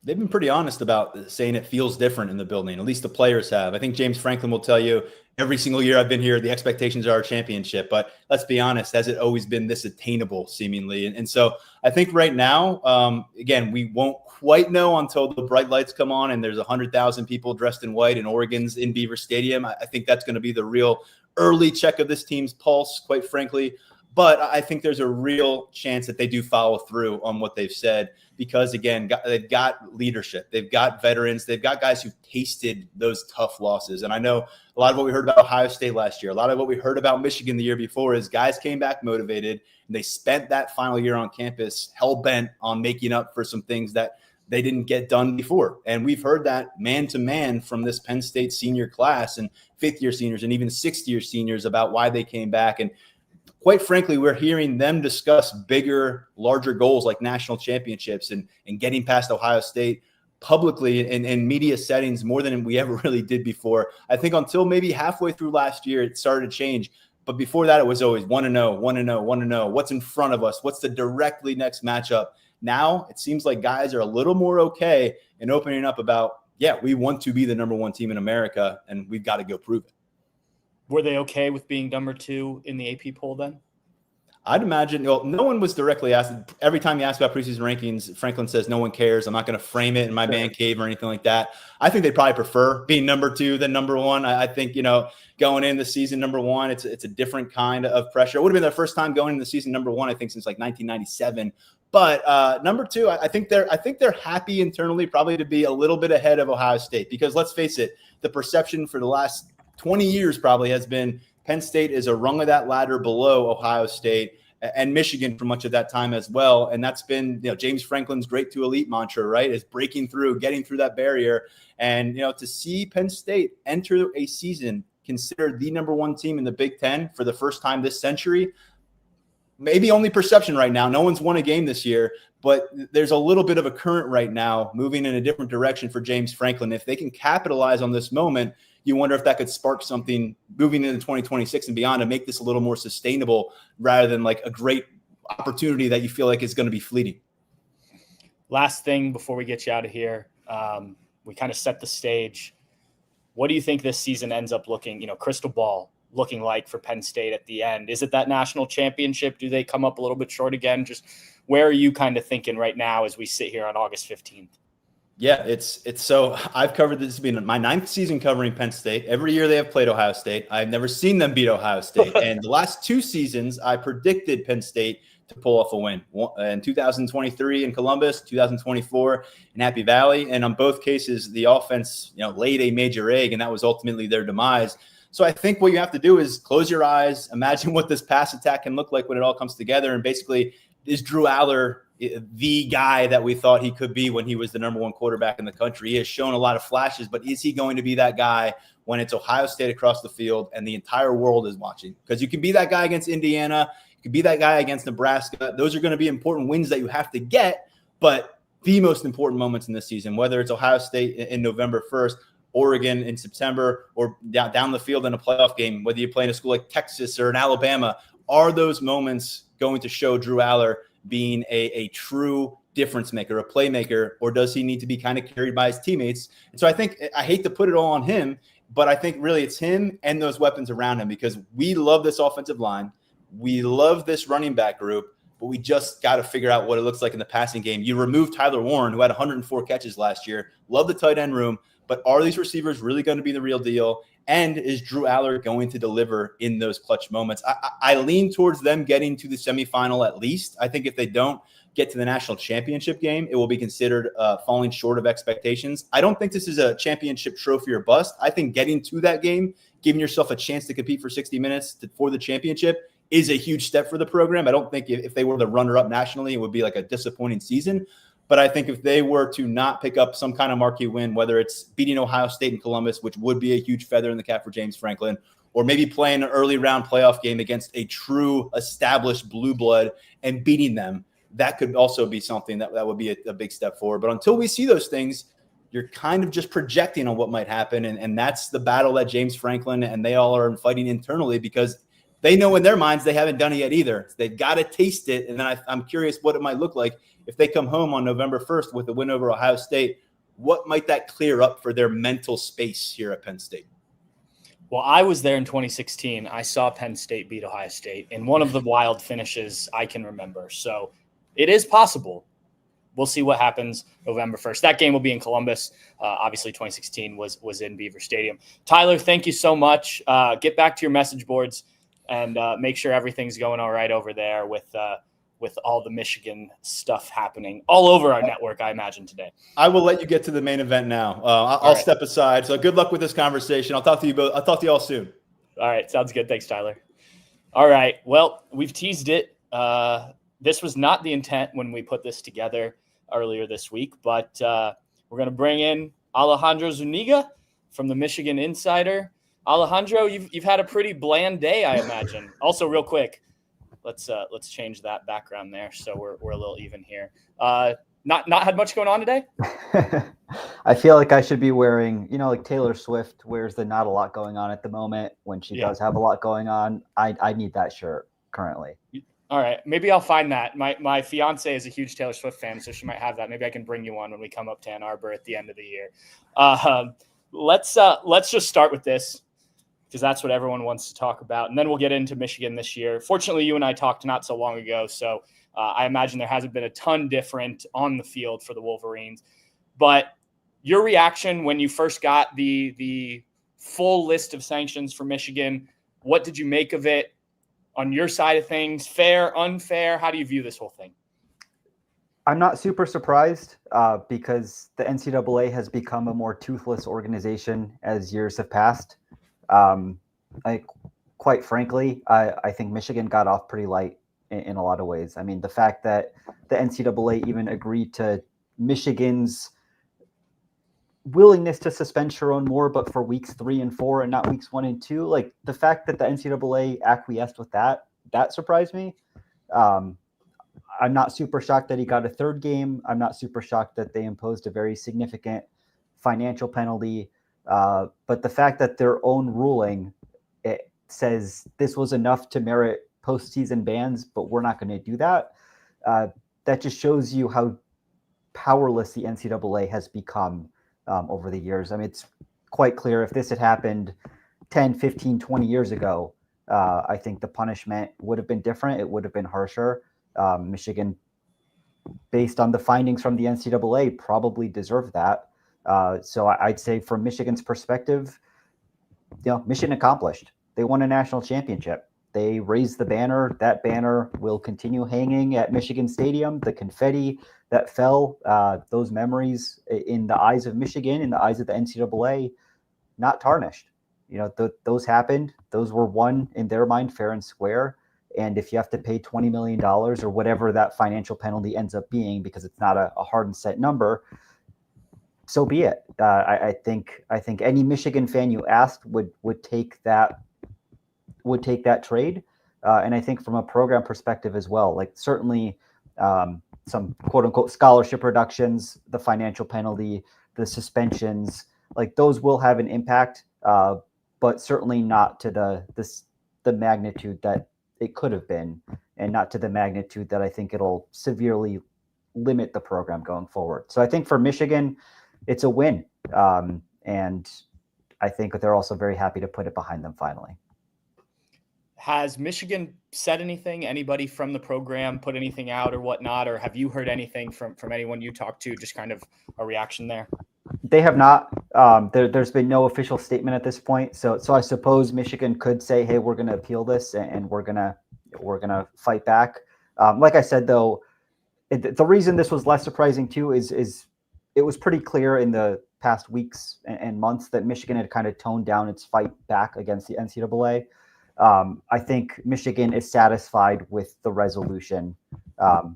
They've been pretty honest about saying it feels different in the building. At least the players have. I think James Franklin will tell you every single year I've been here, the expectations are a championship. But let's be honest, has it always been this attainable seemingly? And so I think right now, again, we won't quite know until the bright lights come on and there's 100,000 people dressed in white in Oregon's in Beaver Stadium. I think that's going to be the real early check of this team's pulse, quite frankly. But I think there's a real chance that they do follow through on what they've said because, again, they've got leadership. They've got veterans. They've got guys who've tasted those tough losses. And I know a lot of what we heard about Ohio State last year, a lot of what we heard about Michigan the year before is guys came back motivated, and they spent that final year on campus hell-bent on making up for some things that they didn't get done before. And we've heard that man-to-man from this Penn State senior class and fifth-year seniors and even sixth-year seniors about why they came back. And quite frankly, we're hearing them discuss bigger, larger goals like national championships and getting past Ohio State publicly in media settings more than we ever really did before. I think until maybe halfway through last year, it started to change. But before that, it was always 1-0, 1-0, 1-0. What's in front of us? What's the directly next matchup? Now it seems like guys are a little more okay in opening up about, yeah, we want to be the number 1 team in America, and we've got to go prove it. Were they okay with being number 2 in the AP poll then? I'd imagine, no one was directly asked. Every time you ask about preseason rankings, Franklin says no one cares. I'm not going to frame it in my man cave or anything like that. I think they probably prefer being number 2 than number 1. I think, going in the season number 1, it's a different kind of pressure. It would have been their first time going in the season number 1, I think, since like 1997. But number 2, I think they're happy internally probably to be a little bit ahead of Ohio State because let's face it, the perception for the last 20 years probably has been Penn State is a rung of that ladder below Ohio State and Michigan for much of that time as well. And that's been, James Franklin's great to elite mantra, right? Is breaking through, getting through that barrier. And, to see Penn State enter a season considered the number 1 team in the Big Ten for the first time this century, maybe only perception right now. No one's won a game this year, but there's a little bit of a current right now moving in a different direction for James Franklin. If they can capitalize on this moment, you wonder if that could spark something moving into 2026 and beyond and make this a little more sustainable rather than like a great opportunity that you feel like is going to be fleeting. Last thing before we get you out of here, we kind of set the stage. What do you think this season ends up looking, crystal ball looking like for Penn State at the end? Is it that national championship? Do they come up a little bit short again? Just where are you kind of thinking right now as we sit here on August 15th? Yeah, it's so I've covered this. It's been my 9th season covering Penn State. Every year they have played Ohio State. I've never seen them beat Ohio State. And the last 2 seasons, I predicted Penn State to pull off a win in 2023 in Columbus, 2024 in Happy Valley. And on both cases, the offense, laid a major egg, and that was ultimately their demise. So I think what you have to do is close your eyes, imagine what this pass attack can look like when it all comes together. And basically, is Drew Aller the guy that we thought he could be when he was the number 1 quarterback in the country? He has shown a lot of flashes, but is he going to be that guy when it's Ohio State across the field and the entire world is watching? Because you can be that guy against Indiana. You can be that guy against Nebraska. Those are going to be important wins that you have to get. But the most important moments in this season, whether it's Ohio State in November 1st, Oregon in September, or down the field in a playoff game, whether you play in a school like Texas or in Alabama, are those moments going to show Drew Aller being a true difference maker, a playmaker, or does he need to be kind of carried by his teammates? And so I think, I hate to put it all on him, but I think really it's him and those weapons around him, because we love this offensive line. We love this running back group, but we just got to figure out what it looks like in the passing game. You remove Tyler Warren, who had 104 catches last year. Love the tight end room, but are these receivers really going to be the real deal? And is Drew Aller going to deliver in those clutch moments? I lean towards them getting to the semifinal at least. I think if they don't get to the national championship game, it will be considered falling short of expectations. I don't think this is a championship trophy or bust. I think getting to that game, giving yourself a chance to compete for 60 minutes for the championship, is a huge step for the program. I don't think if they were the runner-up nationally, it would be like a disappointing season. But I think if they were to not pick up some kind of marquee win, whether it's beating Ohio State and Columbus, which would be a huge feather in the cap for James Franklin, or maybe playing an early round playoff game against a true established blue blood and beating them, that could also be something that would be a big step forward. But until we see those things, you're kind of just projecting on what might happen. And that's the battle that James Franklin and they all are fighting internally, because they know in their minds they haven't done it yet either. They've got to taste it. And then I'm curious what it might look like if they come home on November 1st with a win over Ohio State. What might that clear up for their mental space here at Penn State? Well, I was there in 2016. I saw Penn State beat Ohio State in one of the wild finishes I can remember. So it is possible. We'll see what happens November 1st. That game will be in Columbus. Obviously, 2016 was in Beaver Stadium. Tyler, thank you so much. Get back to your message boards and make sure everything's going all right over there with all the Michigan stuff happening all over our network, I imagine, today. I will let you get to the main event now. I'll step aside. So good luck with this conversation. I'll talk to you both. I'll talk to you all soon. All right. Sounds good. Thanks, Tyler. All right. Well, we've teased it. This was not the intent when we put this together earlier this week, but we're going to bring in Alejandro Zuniga from the Michigan Insider. Alejandro, you've had a pretty bland day, I imagine. Also, real quick, let's change that background there so we're a little even here. Not had much going on today? I feel like I should be wearing, like Taylor Swift wears the not a lot going on at the moment when she does have a lot going on. I need that shirt currently. All right. Maybe I'll find that. My fiance is a huge Taylor Swift fan, so she might have that. Maybe I can bring you one when we come up to Ann Arbor at the end of the year. Let's just start with this, because that's what everyone wants to talk about. And then we'll get into Michigan this year. Fortunately, you and I talked not so long ago, so I imagine there hasn't been a ton different on the field for the Wolverines. But your reaction when you first got the full list of sanctions for Michigan, what did you make of it on your side of things? Fair, unfair? How do you view this whole thing? I'm not super surprised because the NCAA has become a more toothless organization as years have passed. Quite frankly, I think Michigan got off pretty light in a lot of ways. I mean, the fact that the NCAA even agreed to Michigan's willingness to suspend Sharon Moore, but for weeks 3 and 4 and not weeks 1 and 2, like the fact that the NCAA acquiesced with that surprised me. I'm not super shocked that he got a third game. I'm not super shocked that they imposed a very significant financial penalty. But the fact that their own ruling, it says this was enough to merit postseason bans, but we're not going to do that. That just shows you how powerless the NCAA has become over the years. I mean, it's quite clear if this had happened 10, 15, 20 years ago, I think the punishment would have been different. It would have been harsher. Michigan, based on the findings from the NCAA, probably deserved that. So I'd say from Michigan's perspective, Michigan accomplished. They won a national championship. They raised the banner. That banner will continue hanging at Michigan Stadium. The confetti that fell, those memories in the eyes of Michigan, in the eyes of the NCAA, not tarnished. Those happened. Those were won in their mind fair and square. And if you have to pay $20 million or whatever that financial penalty ends up being, because it's not a hard and set number, so be it. I think any Michigan fan you asked would take that trade. And I think from a program perspective as well, like certainly some quote unquote scholarship reductions, the financial penalty, the suspensions, like those will have an impact, but certainly not to the magnitude that it could have been, and not to the magnitude that I think it'll severely limit the program going forward. So I think for Michigan, it's a win. And I think they're also very happy to put it behind them finally. Has Michigan said anything? Anybody from the program put anything out or whatnot? Or have you heard anything from anyone you talked to? Just kind of a reaction there? They have not. There's been no official statement at this point. So I suppose Michigan could say, "Hey, we're going to appeal this, and we're gonna fight back." Like I said, though, the reason this was less surprising too is it was pretty clear in the past weeks and months that Michigan had kind of toned down its fight back against the NCAA. I think Michigan is satisfied with the resolution.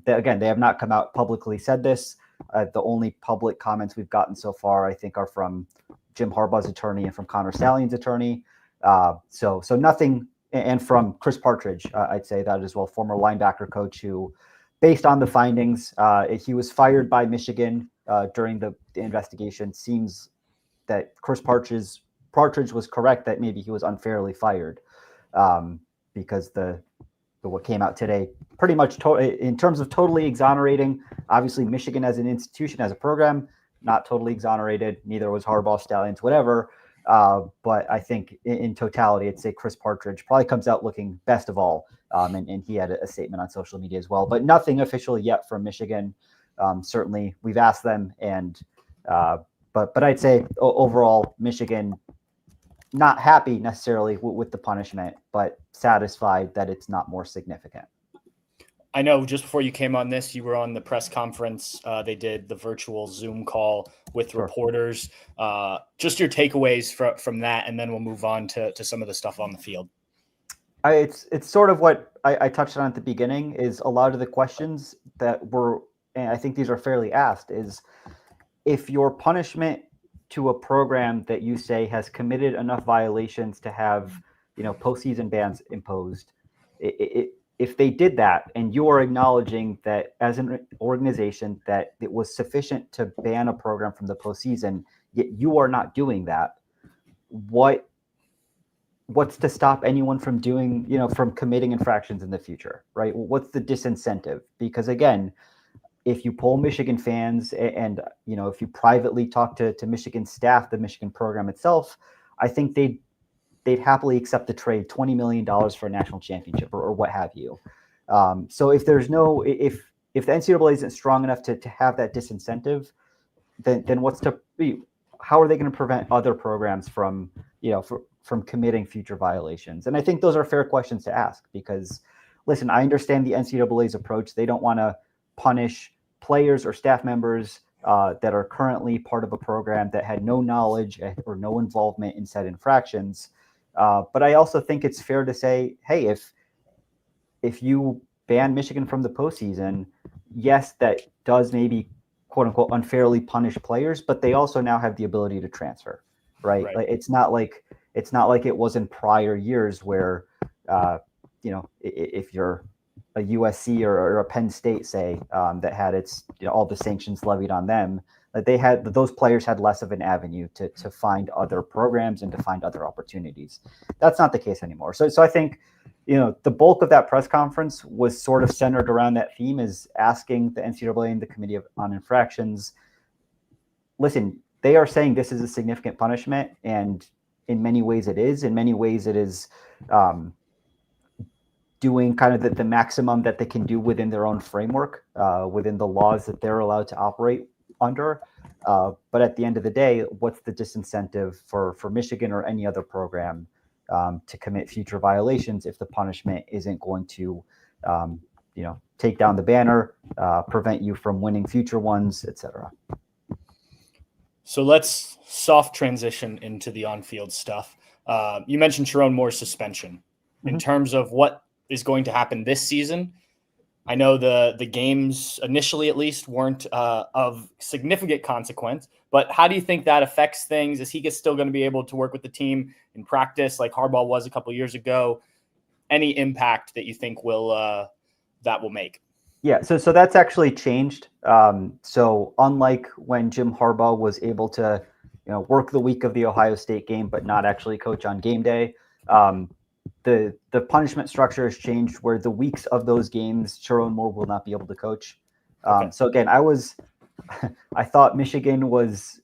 Again, they have not come out publicly said this. The only public comments we've gotten so far, I think, are from Jim Harbaugh's attorney and from Connor Stalions' attorney. So nothing, and from Chris Partridge, I'd say that as well, former linebacker coach who, based on the findings, he was fired by Michigan during the investigation. Seems that Chris Partridge was correct that maybe he was unfairly fired because what came out today pretty much in terms of totally exonerating. Obviously, Michigan as an institution, as a program, not totally exonerated. Neither was Harbaugh, Stalions, whatever. But I think in totality, I'd say Chris Partridge probably comes out looking best of all. And he had a statement on social media as well, but nothing official yet from Michigan. Certainly, we've asked them, and but I'd say overall, Michigan not happy necessarily with the punishment, but satisfied that it's not more significant. I know just before you came on this, you were on the press conference. They did the virtual Zoom call with reporters. Just your takeaways from that, and then we'll move on to some of the stuff on the field. It's sort of what I touched on at the beginning, is a lot of the questions that were, and I think these are fairly asked, is if your punishment to a program that you say has committed enough violations to have, postseason bans imposed, if they did that, and you are acknowledging that as an organization that it was sufficient to ban a program from the postseason, yet you are not doing that, what's to stop anyone from doing, from committing infractions in the future, right? What's the disincentive? Because again, if you poll Michigan fans and if you privately talk to Michigan staff, the Michigan program itself, I think they'd happily accept the trade, $20 million for a national championship or what have you. So if there's if the NCAA isn't strong enough to have that disincentive, then how are they going to prevent other programs from committing future violations? And I think those are fair questions to ask, because listen, I understand the NCAA's approach. They don't want to punish players or staff members that are currently part of a program that had no knowledge or no involvement in said infractions. But I also think it's fair to say, hey, if you ban Michigan from the postseason, yes, that does maybe quote unquote unfairly punish players, but they also now have the ability to transfer, right? Like, it's not like it was in prior years where if you're a USC or a Penn State, say, that had its all the sanctions levied on them, that those players had less of an avenue to find other programs and to find other opportunities. That's not the case anymore. So I think the bulk of that press conference was sort of centered around that theme, is asking the NCAA and the Committee on Infractions, listen, they are saying this is a significant punishment, and in many ways it is. In many ways it is doing kind of the maximum that they can do within their own framework, within the laws that they're allowed to operate under. But at the end of the day, what's the disincentive for Michigan or any other program to commit future violations if the punishment isn't going to, take down the banner, prevent you from winning future ones, etc. So let's soft transition into the on-field stuff. You mentioned Sharon Moore's suspension. In terms of what is going to happen this season, I know the games initially, at least, weren't of significant consequence, but how do you think that affects things? Is he still going to be able to work with the team in practice like Harbaugh was a couple of years ago? Any impact that you think that will make? Yeah, so that's actually changed. So unlike when Jim Harbaugh was able to, work the week of the Ohio State game, but not actually coach on game day, the punishment structure has changed where the weeks of those games, Sharon Moore will not be able to coach. Okay. So again, I thought Michigan was,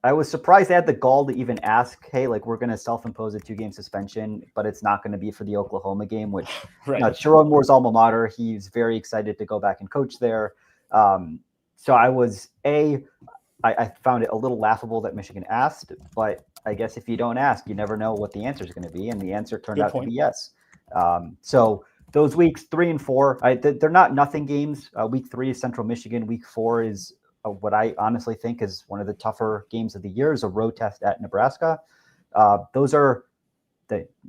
I was surprised they had the gall to even ask, hey, like we're going to self-impose a 2-game suspension, but it's not going to be for the Oklahoma game, which Sharon Moore's alma mater. He's very excited to go back and coach there. So I found it a little laughable that Michigan asked, but I guess if you don't ask, you never know what the answer is going to be. And the answer turned out to be yes. So those weeks 3 and 4, they're not nothing games. Week 3 is Central Michigan. Week 4 is what I honestly think is one of the tougher games of the year, is a road test at Nebraska. Those are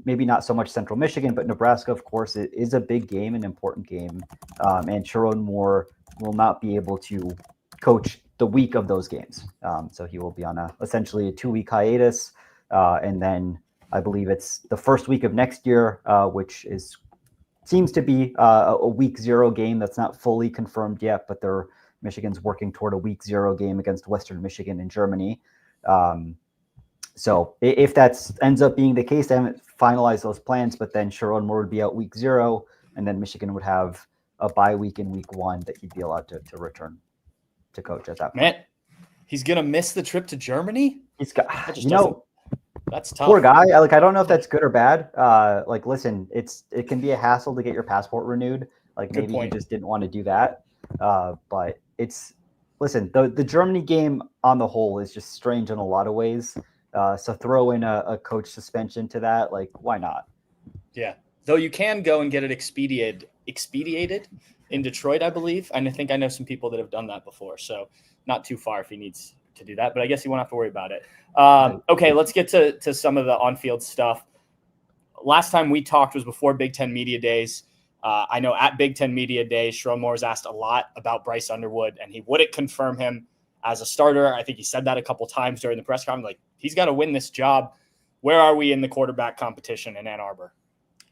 maybe not so much Central Michigan, but Nebraska, of course, it is a big game, an important game. And Sharon Moore will not be able to coach the week of those games. So he will be on essentially a 2-week hiatus. And then I believe it's the first week of next year, which seems to be a week 0 game. That's not fully confirmed yet, but Michigan's working toward a week 0 game against Western Michigan in Germany. So if that ends up being the case, they haven't finalized those plans, but then Sharon Moore would be out week 0, and then Michigan would have a bye week in week 1 that he'd be allowed to return to coach at that point. Man, he's going to miss the trip to Germany? He's got, that's tough. Poor guy. I don't know if that's good or bad. Listen, it can be a hassle to get your passport renewed. Maybe he just didn't want to do that. But the Germany game on the whole is just strange in a lot of ways. So throw in a coach suspension to that, why not? Yeah. Though you can go and get it expedited in Detroit, I believe. And I think I know some people that have done that before. So not too far if he needs to do that, but I guess he won't have to worry about it. Okay, let's get to some of the on-field stuff. Last time we talked was before Big Ten Media Days. I know at Big Ten Media Days, Sharon Moore was asked a lot about Bryce Underwood, and he wouldn't confirm him as a starter. I think he said that a couple times during the press conference, he's got to win this job. Where are we in the quarterback competition in Ann Arbor?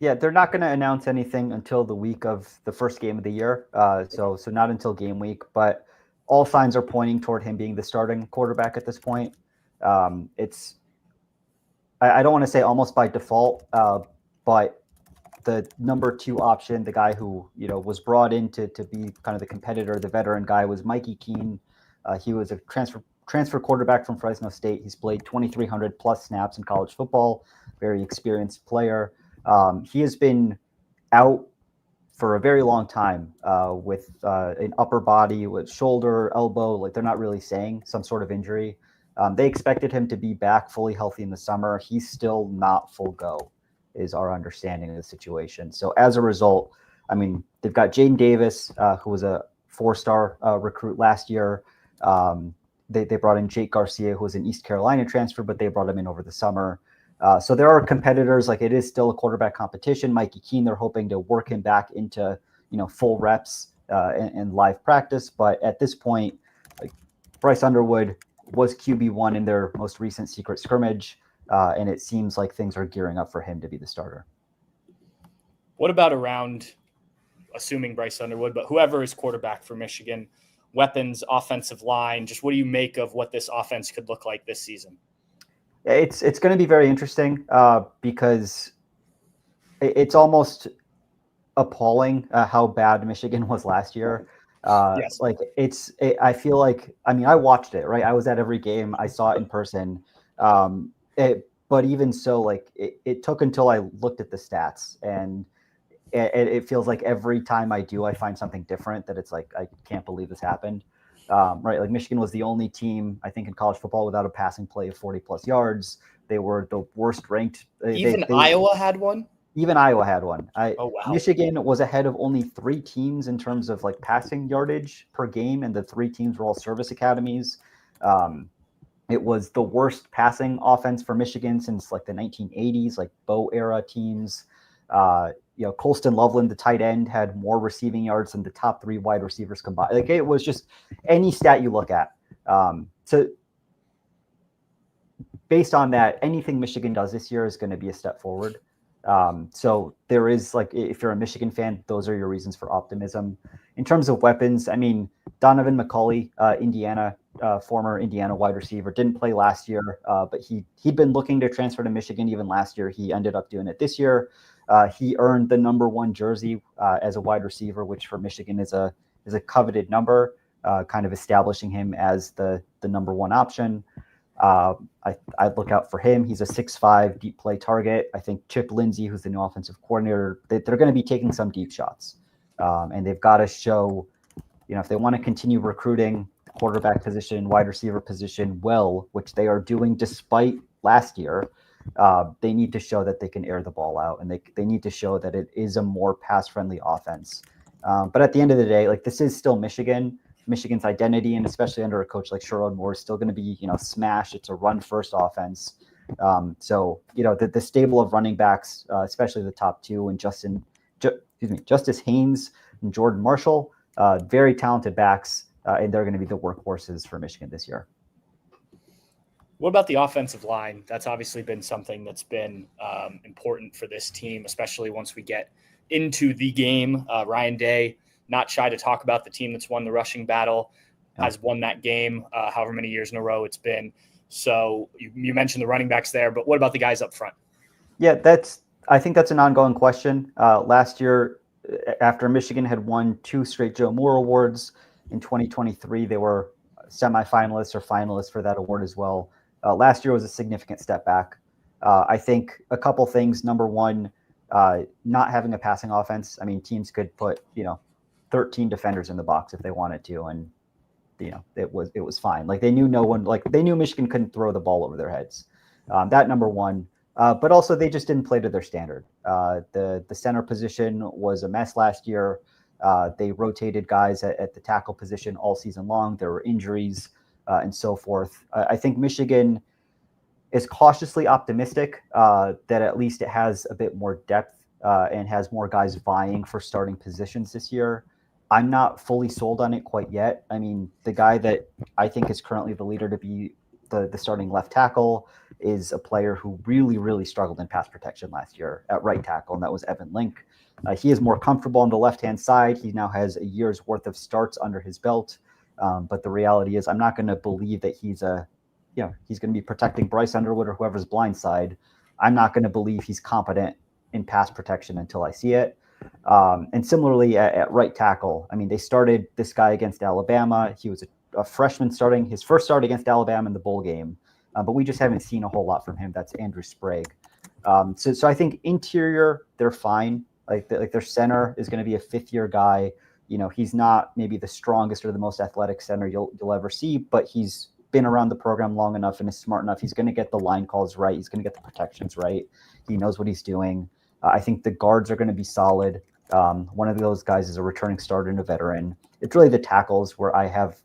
Yeah, they're not going to announce anything until the week of the first game of the year. So not until game week, but all signs are pointing toward him being the starting quarterback at this point. I don't want to say almost by default, but the number 2 option, the guy who, was brought in to be kind of the competitor, the veteran guy, was Mikey Keene. He was a transfer quarterback from Fresno State. He's played 2,300 plus snaps in college football, very experienced player. He has been out for a very long time with an upper body, with shoulder, elbow. They're not really saying some sort of injury. They expected him to be back fully healthy in the summer. He's still not full go, is our understanding of the situation. So as a result, they've got Jaden Davis, who was a 4-star recruit last year. They brought in Jake Garcia, who was an East Carolina transfer, but they brought him in over the summer. So there are competitors. It is still a quarterback competition. Mikey Keene, they're hoping to work him back into full reps and live practice. But at this point, Bryce Underwood was QB1 in their most recent secret scrimmage, and it seems like things are gearing up for him to be the starter. What about around, assuming Bryce Underwood, but whoever is quarterback for Michigan, weapons, offensive line, just what do you make of what this offense could look like this season? It's going to be very interesting because it's almost appalling how bad Michigan was last year. Yes. I feel like, I watched it, right? I was at every game. I saw it in person. But even so, it took until I looked at the stats, and it feels like every time I do, I find something different that it's I can't believe this happened. Right. Michigan was the only team, I think, in college football without a passing play of 40 plus yards. They were the worst ranked. Iowa had one. Even Iowa had one. Oh, wow. Michigan was ahead of only 3 teams in terms of passing yardage per game, and the 3 teams were all service academies. It was the worst passing offense for Michigan since the 1980s, Bo era teams. Colston Loveland, the tight end, had more receiving yards than the top 3 wide receivers combined. It was just any stat you look at. So based on that, anything Michigan does this year is going to be a step forward. So there is if you're a Michigan fan, those are your reasons for optimism. In terms of weapons, Donovan McCulley, Indiana, former Indiana wide receiver, didn't play last year, but he'd been looking to transfer to Michigan even last year. He ended up doing it this year. He earned the number 1 jersey as a wide receiver, which for Michigan is a coveted number, kind of establishing him as the number 1 option. I'd look out for him. He's a 6'5" deep play target. I think Chip Lindsey, who's the new offensive coordinator, they're going to be taking some deep shots. And they've got to show, if they want to continue recruiting the quarterback position, wide receiver position well, which they are doing despite last year, they need to show that they can air the ball out, and they need to show that it is a more pass-friendly offense. But at the end of the day, this is still Michigan's identity, and especially under a coach like Sherrod Moore, is still going to be, smash. It's a run-first offense. So, the stable of running backs, especially the top 2, and Justice Haynes and Jordan Marshall, very talented backs, and they're going to be the workhorses for Michigan this year. What about the offensive line? That's obviously been something that's been important for this team, especially once we get into the game. Ryan Day, not shy to talk about the team that's won the rushing battle, has won that game however many years in a row it's been. So you mentioned the running backs there, but what about the guys up front? Yeah, I think that's an ongoing question. Last year, after Michigan had won 2 straight Joe Moore Awards, in 2023, they were semifinalists or finalists for that award as well. Last year was a significant step back. I think a couple things. Number one, not having a passing offense. I mean, teams could put 13 defenders in the box if they wanted to, and it was fine. They knew Michigan couldn't throw the ball over their heads. That number one. But also they just didn't play to their standard. The center position was a mess last year. They rotated guys at the tackle position all season long. There were injuries. And so forth. I think Michigan is cautiously optimistic that at least it has a bit more depth and has more guys vying for starting positions this year. I'm not fully sold on it quite yet. I mean, the guy that I think is currently the leader to be the starting left tackle is a player who really, really struggled in pass protection last year at right tackle, and that was Evan Link. He is more comfortable on the left-hand side. He now has a year's worth of starts under his belt. But the reality is I'm not going to believe that he's going to be protecting Bryce Underwood or whoever's blind side. I'm not going to believe he's competent in pass protection until I see it. And similarly at right tackle, I mean, they started this guy against Alabama. He was a freshman starting his first start against Alabama in the bowl game. But we just haven't seen a whole lot from him. That's Andrew Sprague. So I think interior, they're fine. Their center is going to be a 5th-year guy. He's not maybe the strongest or the most athletic center you'll ever see, but he's been around the program long enough and is smart enough. He's going to get the line calls right. He's going to get the protections right. He knows what he's doing. I think the guards are going to be solid. One of those guys is a returning starter and a veteran. It's really the tackles where I have,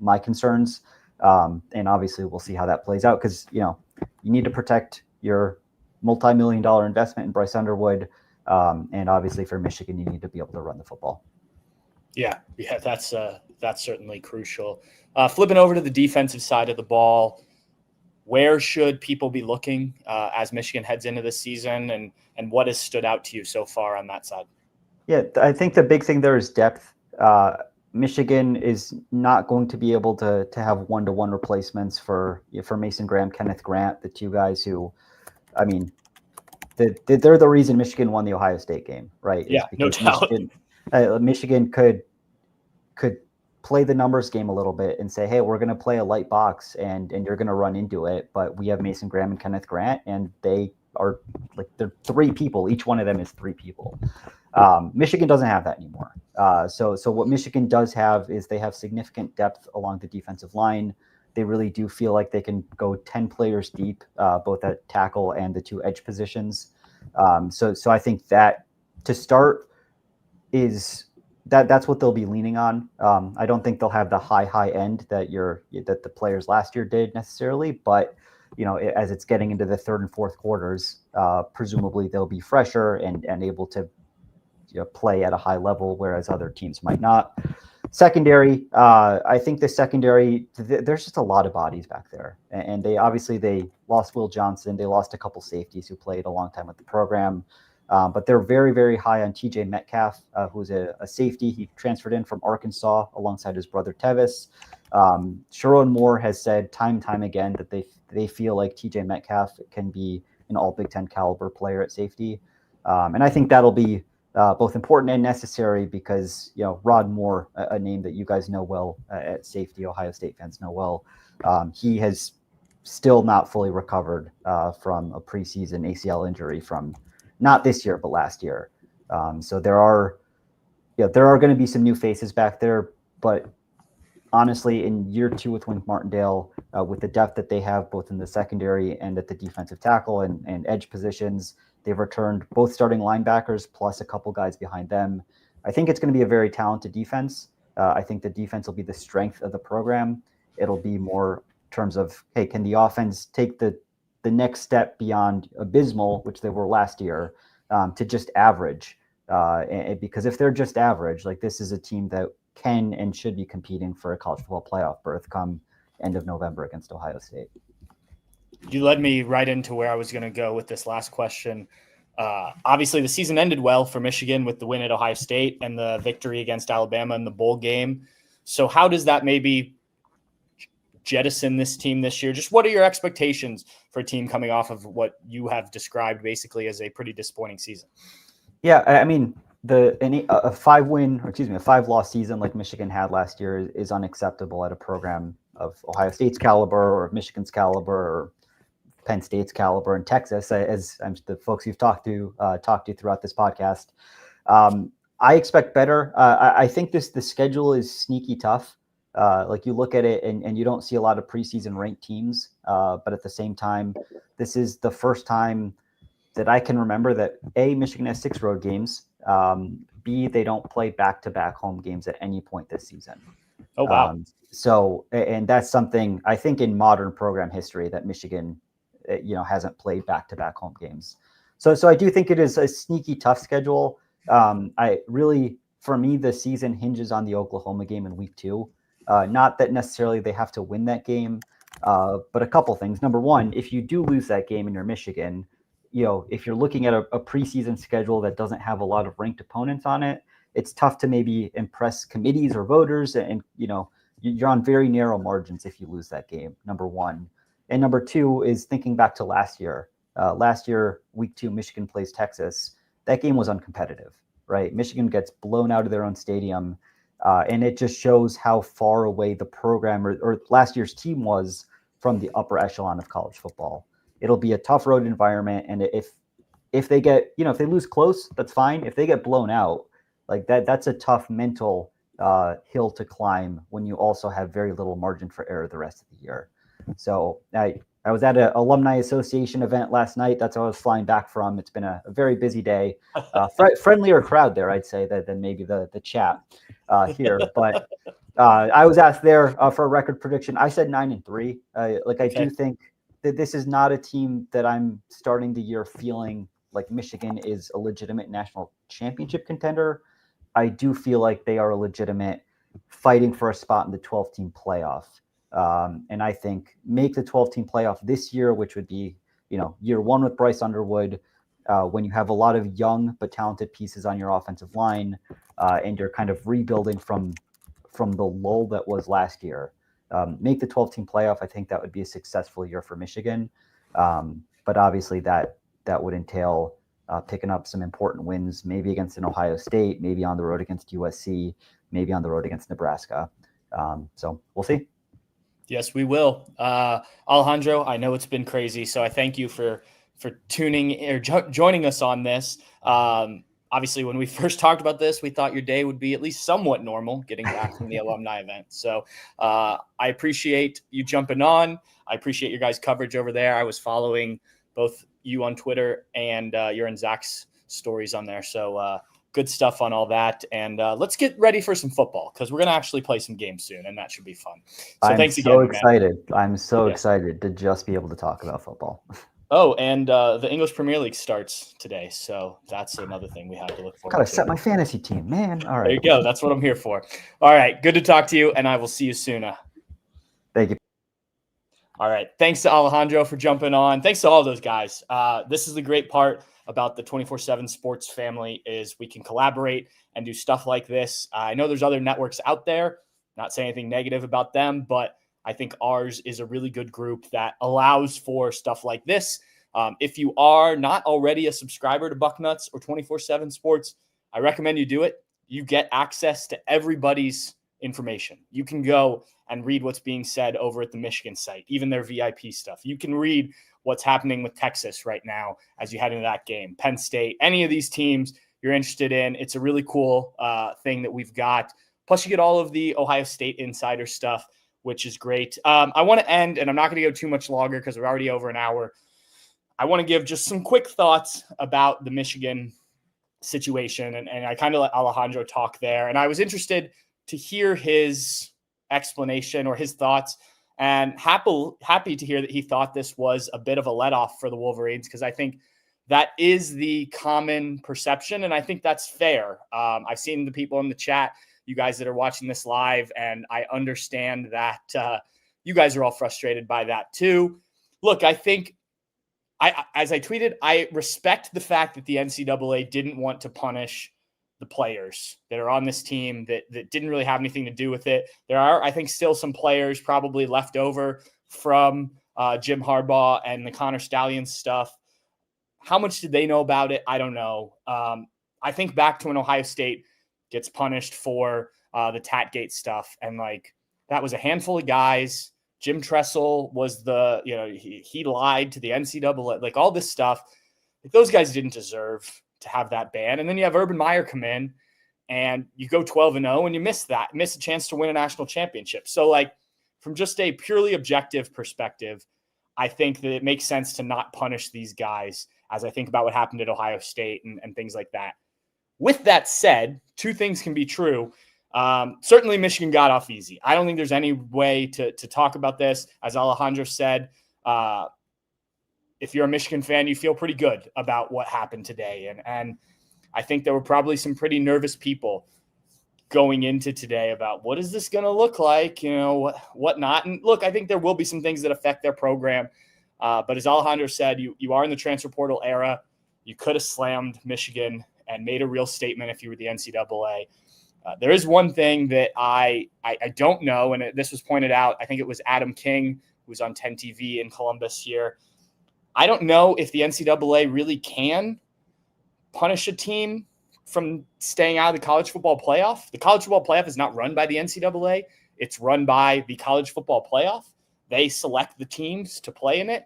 my concerns. And obviously we'll see how that plays out because, you need to protect your multi-million-dollar investment in Bryce Underwood. And obviously for Michigan, you need to be able to run the football. Yeah, that's certainly crucial. Flipping over to the defensive side of the ball, where should people be looking as Michigan heads into this season, and what has stood out to you so far on that side? Yeah, I think the big thing there is depth. Michigan is not going to be able to have one-to-one replacements for Mason Graham, Kenneth Grant, the 2 guys who, I mean, they're the reason Michigan won the Ohio State game, right? Yeah, no doubt. Michigan could play the numbers game a little bit and say, hey, we're going to play a light box and you're going to run into it. But we have Mason Graham and Kenneth Grant, and they are they're 3 people. Each one of them is 3 people. Michigan doesn't have that anymore. So what Michigan does have is they have significant depth along the defensive line. They really do feel like they can go 10 players deep, both at tackle and the 2 edge positions. So I think that to start is that's what they'll be leaning on. I don't think they'll have the high end that the players last year did necessarily, but as it's getting into the 3rd and 4th quarters, presumably they'll be fresher and able to play at a high level, whereas other teams might not. Secondary, I think the secondary, there's just a lot of bodies back there, and they lost Will Johnson, they lost a couple safeties who played a long time with the program. But they're very, very high on TJ Metcalf, who's a safety. He transferred in from Arkansas alongside his brother Tevis. Sherrod Moore has said time and time again that they feel like TJ Metcalf can be an all Big Ten caliber player at safety. And I think that'll be both important and necessary because, Rod Moore, a name that you guys know well at safety, Ohio State fans know well, he has still not fully recovered from a preseason ACL injury from not this year, but last year. So there are going to be some new faces back there, but honestly, in year 2 with Wink Martindale, with the depth that they have both in the secondary and at the defensive tackle and edge positions, they've returned both starting linebackers plus a couple guys behind them. I think it's going to be a very talented defense. I think the defense will be the strength of the program. It'll be more in terms of, hey, can the offense take the next step beyond abysmal, which they were last year, to just average? And because if they're just average, like this is a team that can and should be competing for a college football playoff berth come end of November against Ohio State. You led me right into where I was going to go with this last question. Obviously, the season ended well for Michigan with the win at Ohio State and the victory against Alabama in the bowl game. So how does that maybe jettison this team this year? Just what are your expectations for a team coming off of what you have described basically as a pretty disappointing season? Yeah, I mean, a 5-loss season like Michigan had last year is unacceptable at a program of Ohio State's caliber or Michigan's caliber or Penn State's caliber and Texas, as the folks you've talked to throughout this podcast. I expect better. I think the schedule is sneaky tough. Like you look at it and you don't see a lot of preseason ranked teams, but at the same time, this is the first time that I can remember that A, Michigan has 6 road games. B, they don't play back-to-back home games at any point this season. Oh, wow. And that's something I think in modern program history that Michigan, hasn't played back-to-back home games. So I do think it is a sneaky tough schedule. For me, the season hinges on the Oklahoma game in week 2. Not that necessarily they have to win that game, but a couple things. Number one, if you do lose that game and you're Michigan, if you're looking at a preseason schedule that doesn't have a lot of ranked opponents on it, it's tough to maybe impress committees or voters. And, you're on very narrow margins if you lose that game, number one. And number two is thinking back to last year. Last year, week 2, Michigan plays Texas. That game was uncompetitive, right? Michigan gets blown out of their own stadium. And it just shows how far away the program or last year's team was from the upper echelon of college football. It'll be a tough road environment. And if they get, if they lose close, that's fine. If they get blown out, like that's a tough mental hill to climb when you also have very little margin for error the rest of the year. So I was at an alumni association event last night. That's what I was flying back from. It's been a very busy day, friendlier crowd there, I'd say, than maybe the chat here. But I was asked there for a record prediction. I said 9-3. I do think that this is not a team that I'm starting the year feeling like Michigan is a legitimate national championship contender. I do feel like they are a legitimate fighting for a spot in the 12-team playoff. And I think make the 12-team playoff this year, which would be, year 1 with Bryce Underwood, when you have a lot of young but talented pieces on your offensive line, and you're kind of rebuilding from the lull that was last year. Make the 12-team playoff. I think that would be a successful year for Michigan. But obviously that would entail picking up some important wins, maybe against an Ohio State, maybe on the road against USC, maybe on the road against Nebraska. So we'll see. Yes, we will. Alejandro, I know it's been crazy, so I thank you for tuning or joining us on this. Obviously, when we first talked about this, we thought your day would be at least somewhat normal getting back from the alumni event. So I appreciate you jumping on. I appreciate your guys' coverage over there. I was following both you on Twitter and your and Zach's stories on there. So good stuff on all that. And let's get ready for some football because we're going to actually play some games soon, and that should be fun. So thanks again. I'm so excited to just be able to talk about football. Oh, and the English Premier League starts today, so that's another thing we have to look forward to. Gotta set my fantasy team, man. All right. There you go. That's what I'm here for. All right. Good to talk to you, and I will see you soon. Thank you. All right. Thanks to Alejandro for jumping on. Thanks to all those guys. This is the great part about the 24/7 Sports family is we can collaborate and do stuff like this. I know there's other networks out there. Not saying anything negative about them, but I think ours is a really good group that allows for stuff like this. If you are not already a subscriber to Bucknuts or 24/7 Sports, I recommend you do it. You get access to everybody's information. You can go and read what's being said over at the Michigan site, even their VIP stuff. You can read what's happening with Texas right now as you head into that game, Penn State, any of these teams you're interested in. It's a really cool thing that we've got. Plus, you get all of the Ohio State insider stuff, which is great. I want to end, and I'm not going to go too much longer because we're already over an hour. I want to give just some quick thoughts about the Michigan situation, and I kind of let Alejandro talk there. And I was interested to hear his explanation or his thoughts, and happy to hear that he thought this was a bit of a let-off for the Wolverines, because I think that is the common perception, and I think that's fair. I've seen the people in the chat, you guys that are watching this live, and I understand that you guys are all frustrated by that too. Look, I think, as I tweeted, I respect the fact that the NCAA didn't want to punish the players that are on this team that didn't really have anything to do with it. There are, I think, still some players probably left over from Jim Harbaugh and the Connor Stallions stuff. How much did they know about it? I don't know. I think back to when Ohio State gets punished for the Tatgate stuff, and like that was a handful of guys. Jim Tressel was he lied to the NCAA, like all this stuff. Like, those guys didn't deserve to have that ban. And then you have Urban Meyer come in, and you go 12-0, and you miss a chance to win a national championship. So, like, from just a purely objective perspective, I think that it makes sense to not punish these guys, as I think about what happened at Ohio State and things like that. With that said, two things can be true. Certainly Michigan got off easy. I don't think there's any way to talk about this. As Alejandro said, if you're a Michigan fan, you feel pretty good about what happened today. And I think there were probably some pretty nervous people going into today about what is this going to look like, what not. And look, I think there will be some things that affect their program. But as Alejandro said, you are in the transfer portal era. You could have slammed Michigan and made a real statement if you were the NCAA. There is one thing that I don't know, and this was pointed out. I think it was Adam King, who was on 10 TV in Columbus here. I don't know if the NCAA really can punish a team from staying out of the college football playoff. The college football playoff is not run by the NCAA. It's run by the college football playoff. They select the teams to play in it.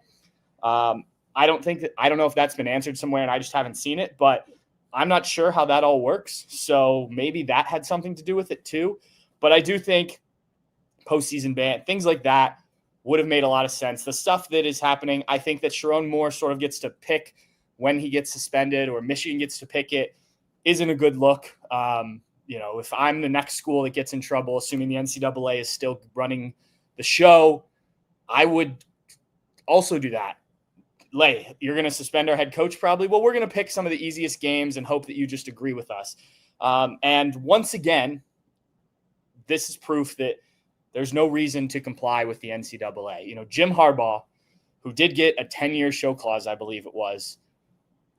I don't know if that's been answered somewhere, and I just haven't seen it, but I'm not sure how that all works. So maybe that had something to do with it too. But I do think postseason ban, things like that would have made a lot of sense. The stuff that is happening, I think that Sharon Moore sort of gets to pick when he gets suspended, or Michigan gets to pick it, isn't a good look. If I'm the next school that gets in trouble, assuming the NCAA is still running the show, I would also do that. You're going to suspend our head coach probably. Well, we're going to pick some of the easiest games and hope that you just agree with us. And once again, this is proof that there's no reason to comply with the NCAA. Jim Harbaugh, who did get a 10-year show clause, I believe it was,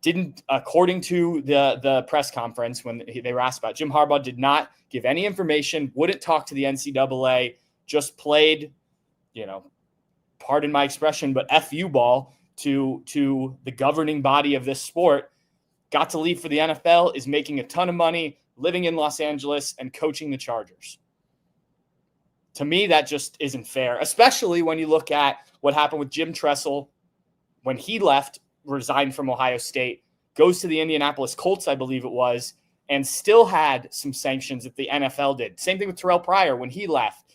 didn't, according to the press conference when they were asked about it, Jim Harbaugh did not give any information, wouldn't talk to the NCAA, just played, pardon my expression, but FU ball to the governing body of this sport, got to leave for the NFL, is making a ton of money, living in Los Angeles, and coaching the Chargers. To me, that just isn't fair, especially when you look at what happened with Jim Tressel when he left, resigned from Ohio State, goes to the Indianapolis Colts, I believe it was, and still had some sanctions that the NFL did. Same thing with Terrell Pryor when he left,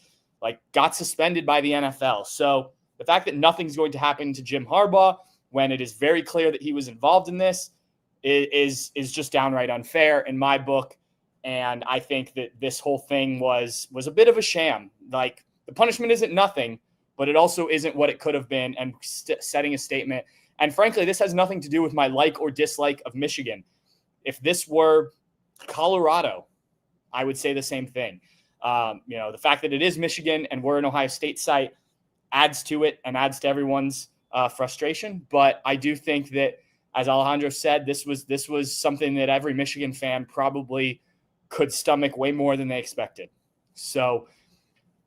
got suspended by the NFL. So the fact that nothing's going to happen to Jim Harbaugh when it is very clear that he was involved in this is just downright unfair in my book. And I think that this whole thing was a bit of a sham. The punishment isn't nothing, but it also isn't what it could have been, and setting a statement. And frankly, this has nothing to do with my like or dislike of Michigan. If this were Colorado, I would say the same thing. The fact that it is Michigan and we're an Ohio State site adds to it and adds to everyone's frustration. But I do think that, as Alejandro said, this was something that every Michigan fan probably could stomach way more than they expected. So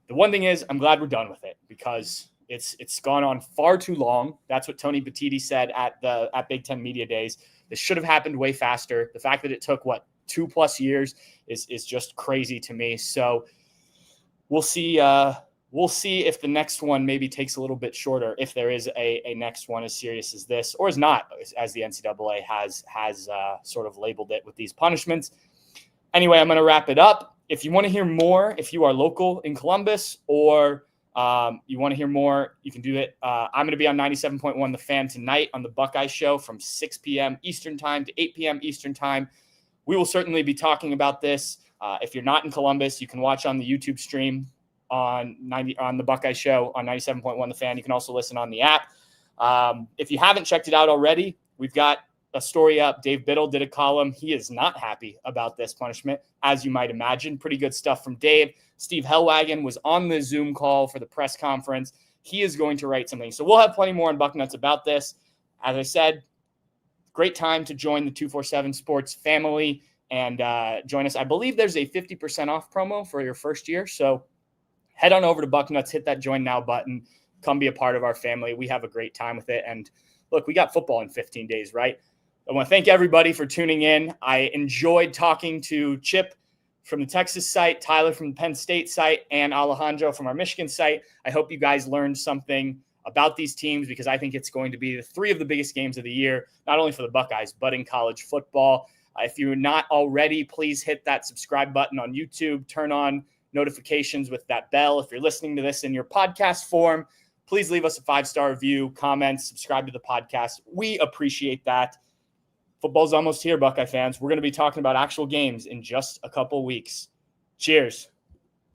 the one thing is, I'm glad we're done with it, because It's gone on far too long. That's what Tony Batiti said at Big Ten Media Days. This should have happened way faster. The fact that it took 2+ years is just crazy to me. So we'll see. We'll see if the next one maybe takes a little bit shorter, if there is a next one as serious as this, or is not, as the NCAA has sort of labeled it with these punishments. Anyway, I'm going to wrap it up. If you want to hear more, if you are local in Columbus, or you want to hear more, you can do it. I'm going to be on 97.1 The Fan tonight on the Buckeye Show from 6 p.m. Eastern Time to 8 p.m. Eastern Time. We will certainly be talking about this. If you're not in Columbus, you can watch on the YouTube stream on the Buckeye Show on 97.1 The Fan. You can also listen on the app. If you haven't checked it out already, we've got a story up. Dave Biddle did a column. He is not happy about this punishment, as you might imagine. Pretty good stuff from Dave. Steve Hellwagon was on the Zoom call for the press conference. He is going to write something. So we'll have plenty more on Bucknuts about this. As I said, great time to join the 247 Sports family and join us. I believe there's a 50% off promo for your first year. So head on over to Bucknuts, hit that join now button, come be a part of our family. We have a great time with it. And look, we got football in 15 days, right? I want to thank everybody for tuning in. I enjoyed talking to Chip from the Texas site, Tyler from the Penn State site, and Alejandro from our Michigan site. I hope you guys learned something about these teams, because I think it's going to be the three of the biggest games of the year, not only for the Buckeyes, but in college football. If you're not already, please hit that subscribe button on YouTube, turn on notifications with that bell. If you're listening to this in your podcast form, please leave us a 5-star review, comments, subscribe to the podcast. We appreciate that. Football's almost here, Buckeye fans. We're going to be talking about actual games in just a couple weeks. Cheers.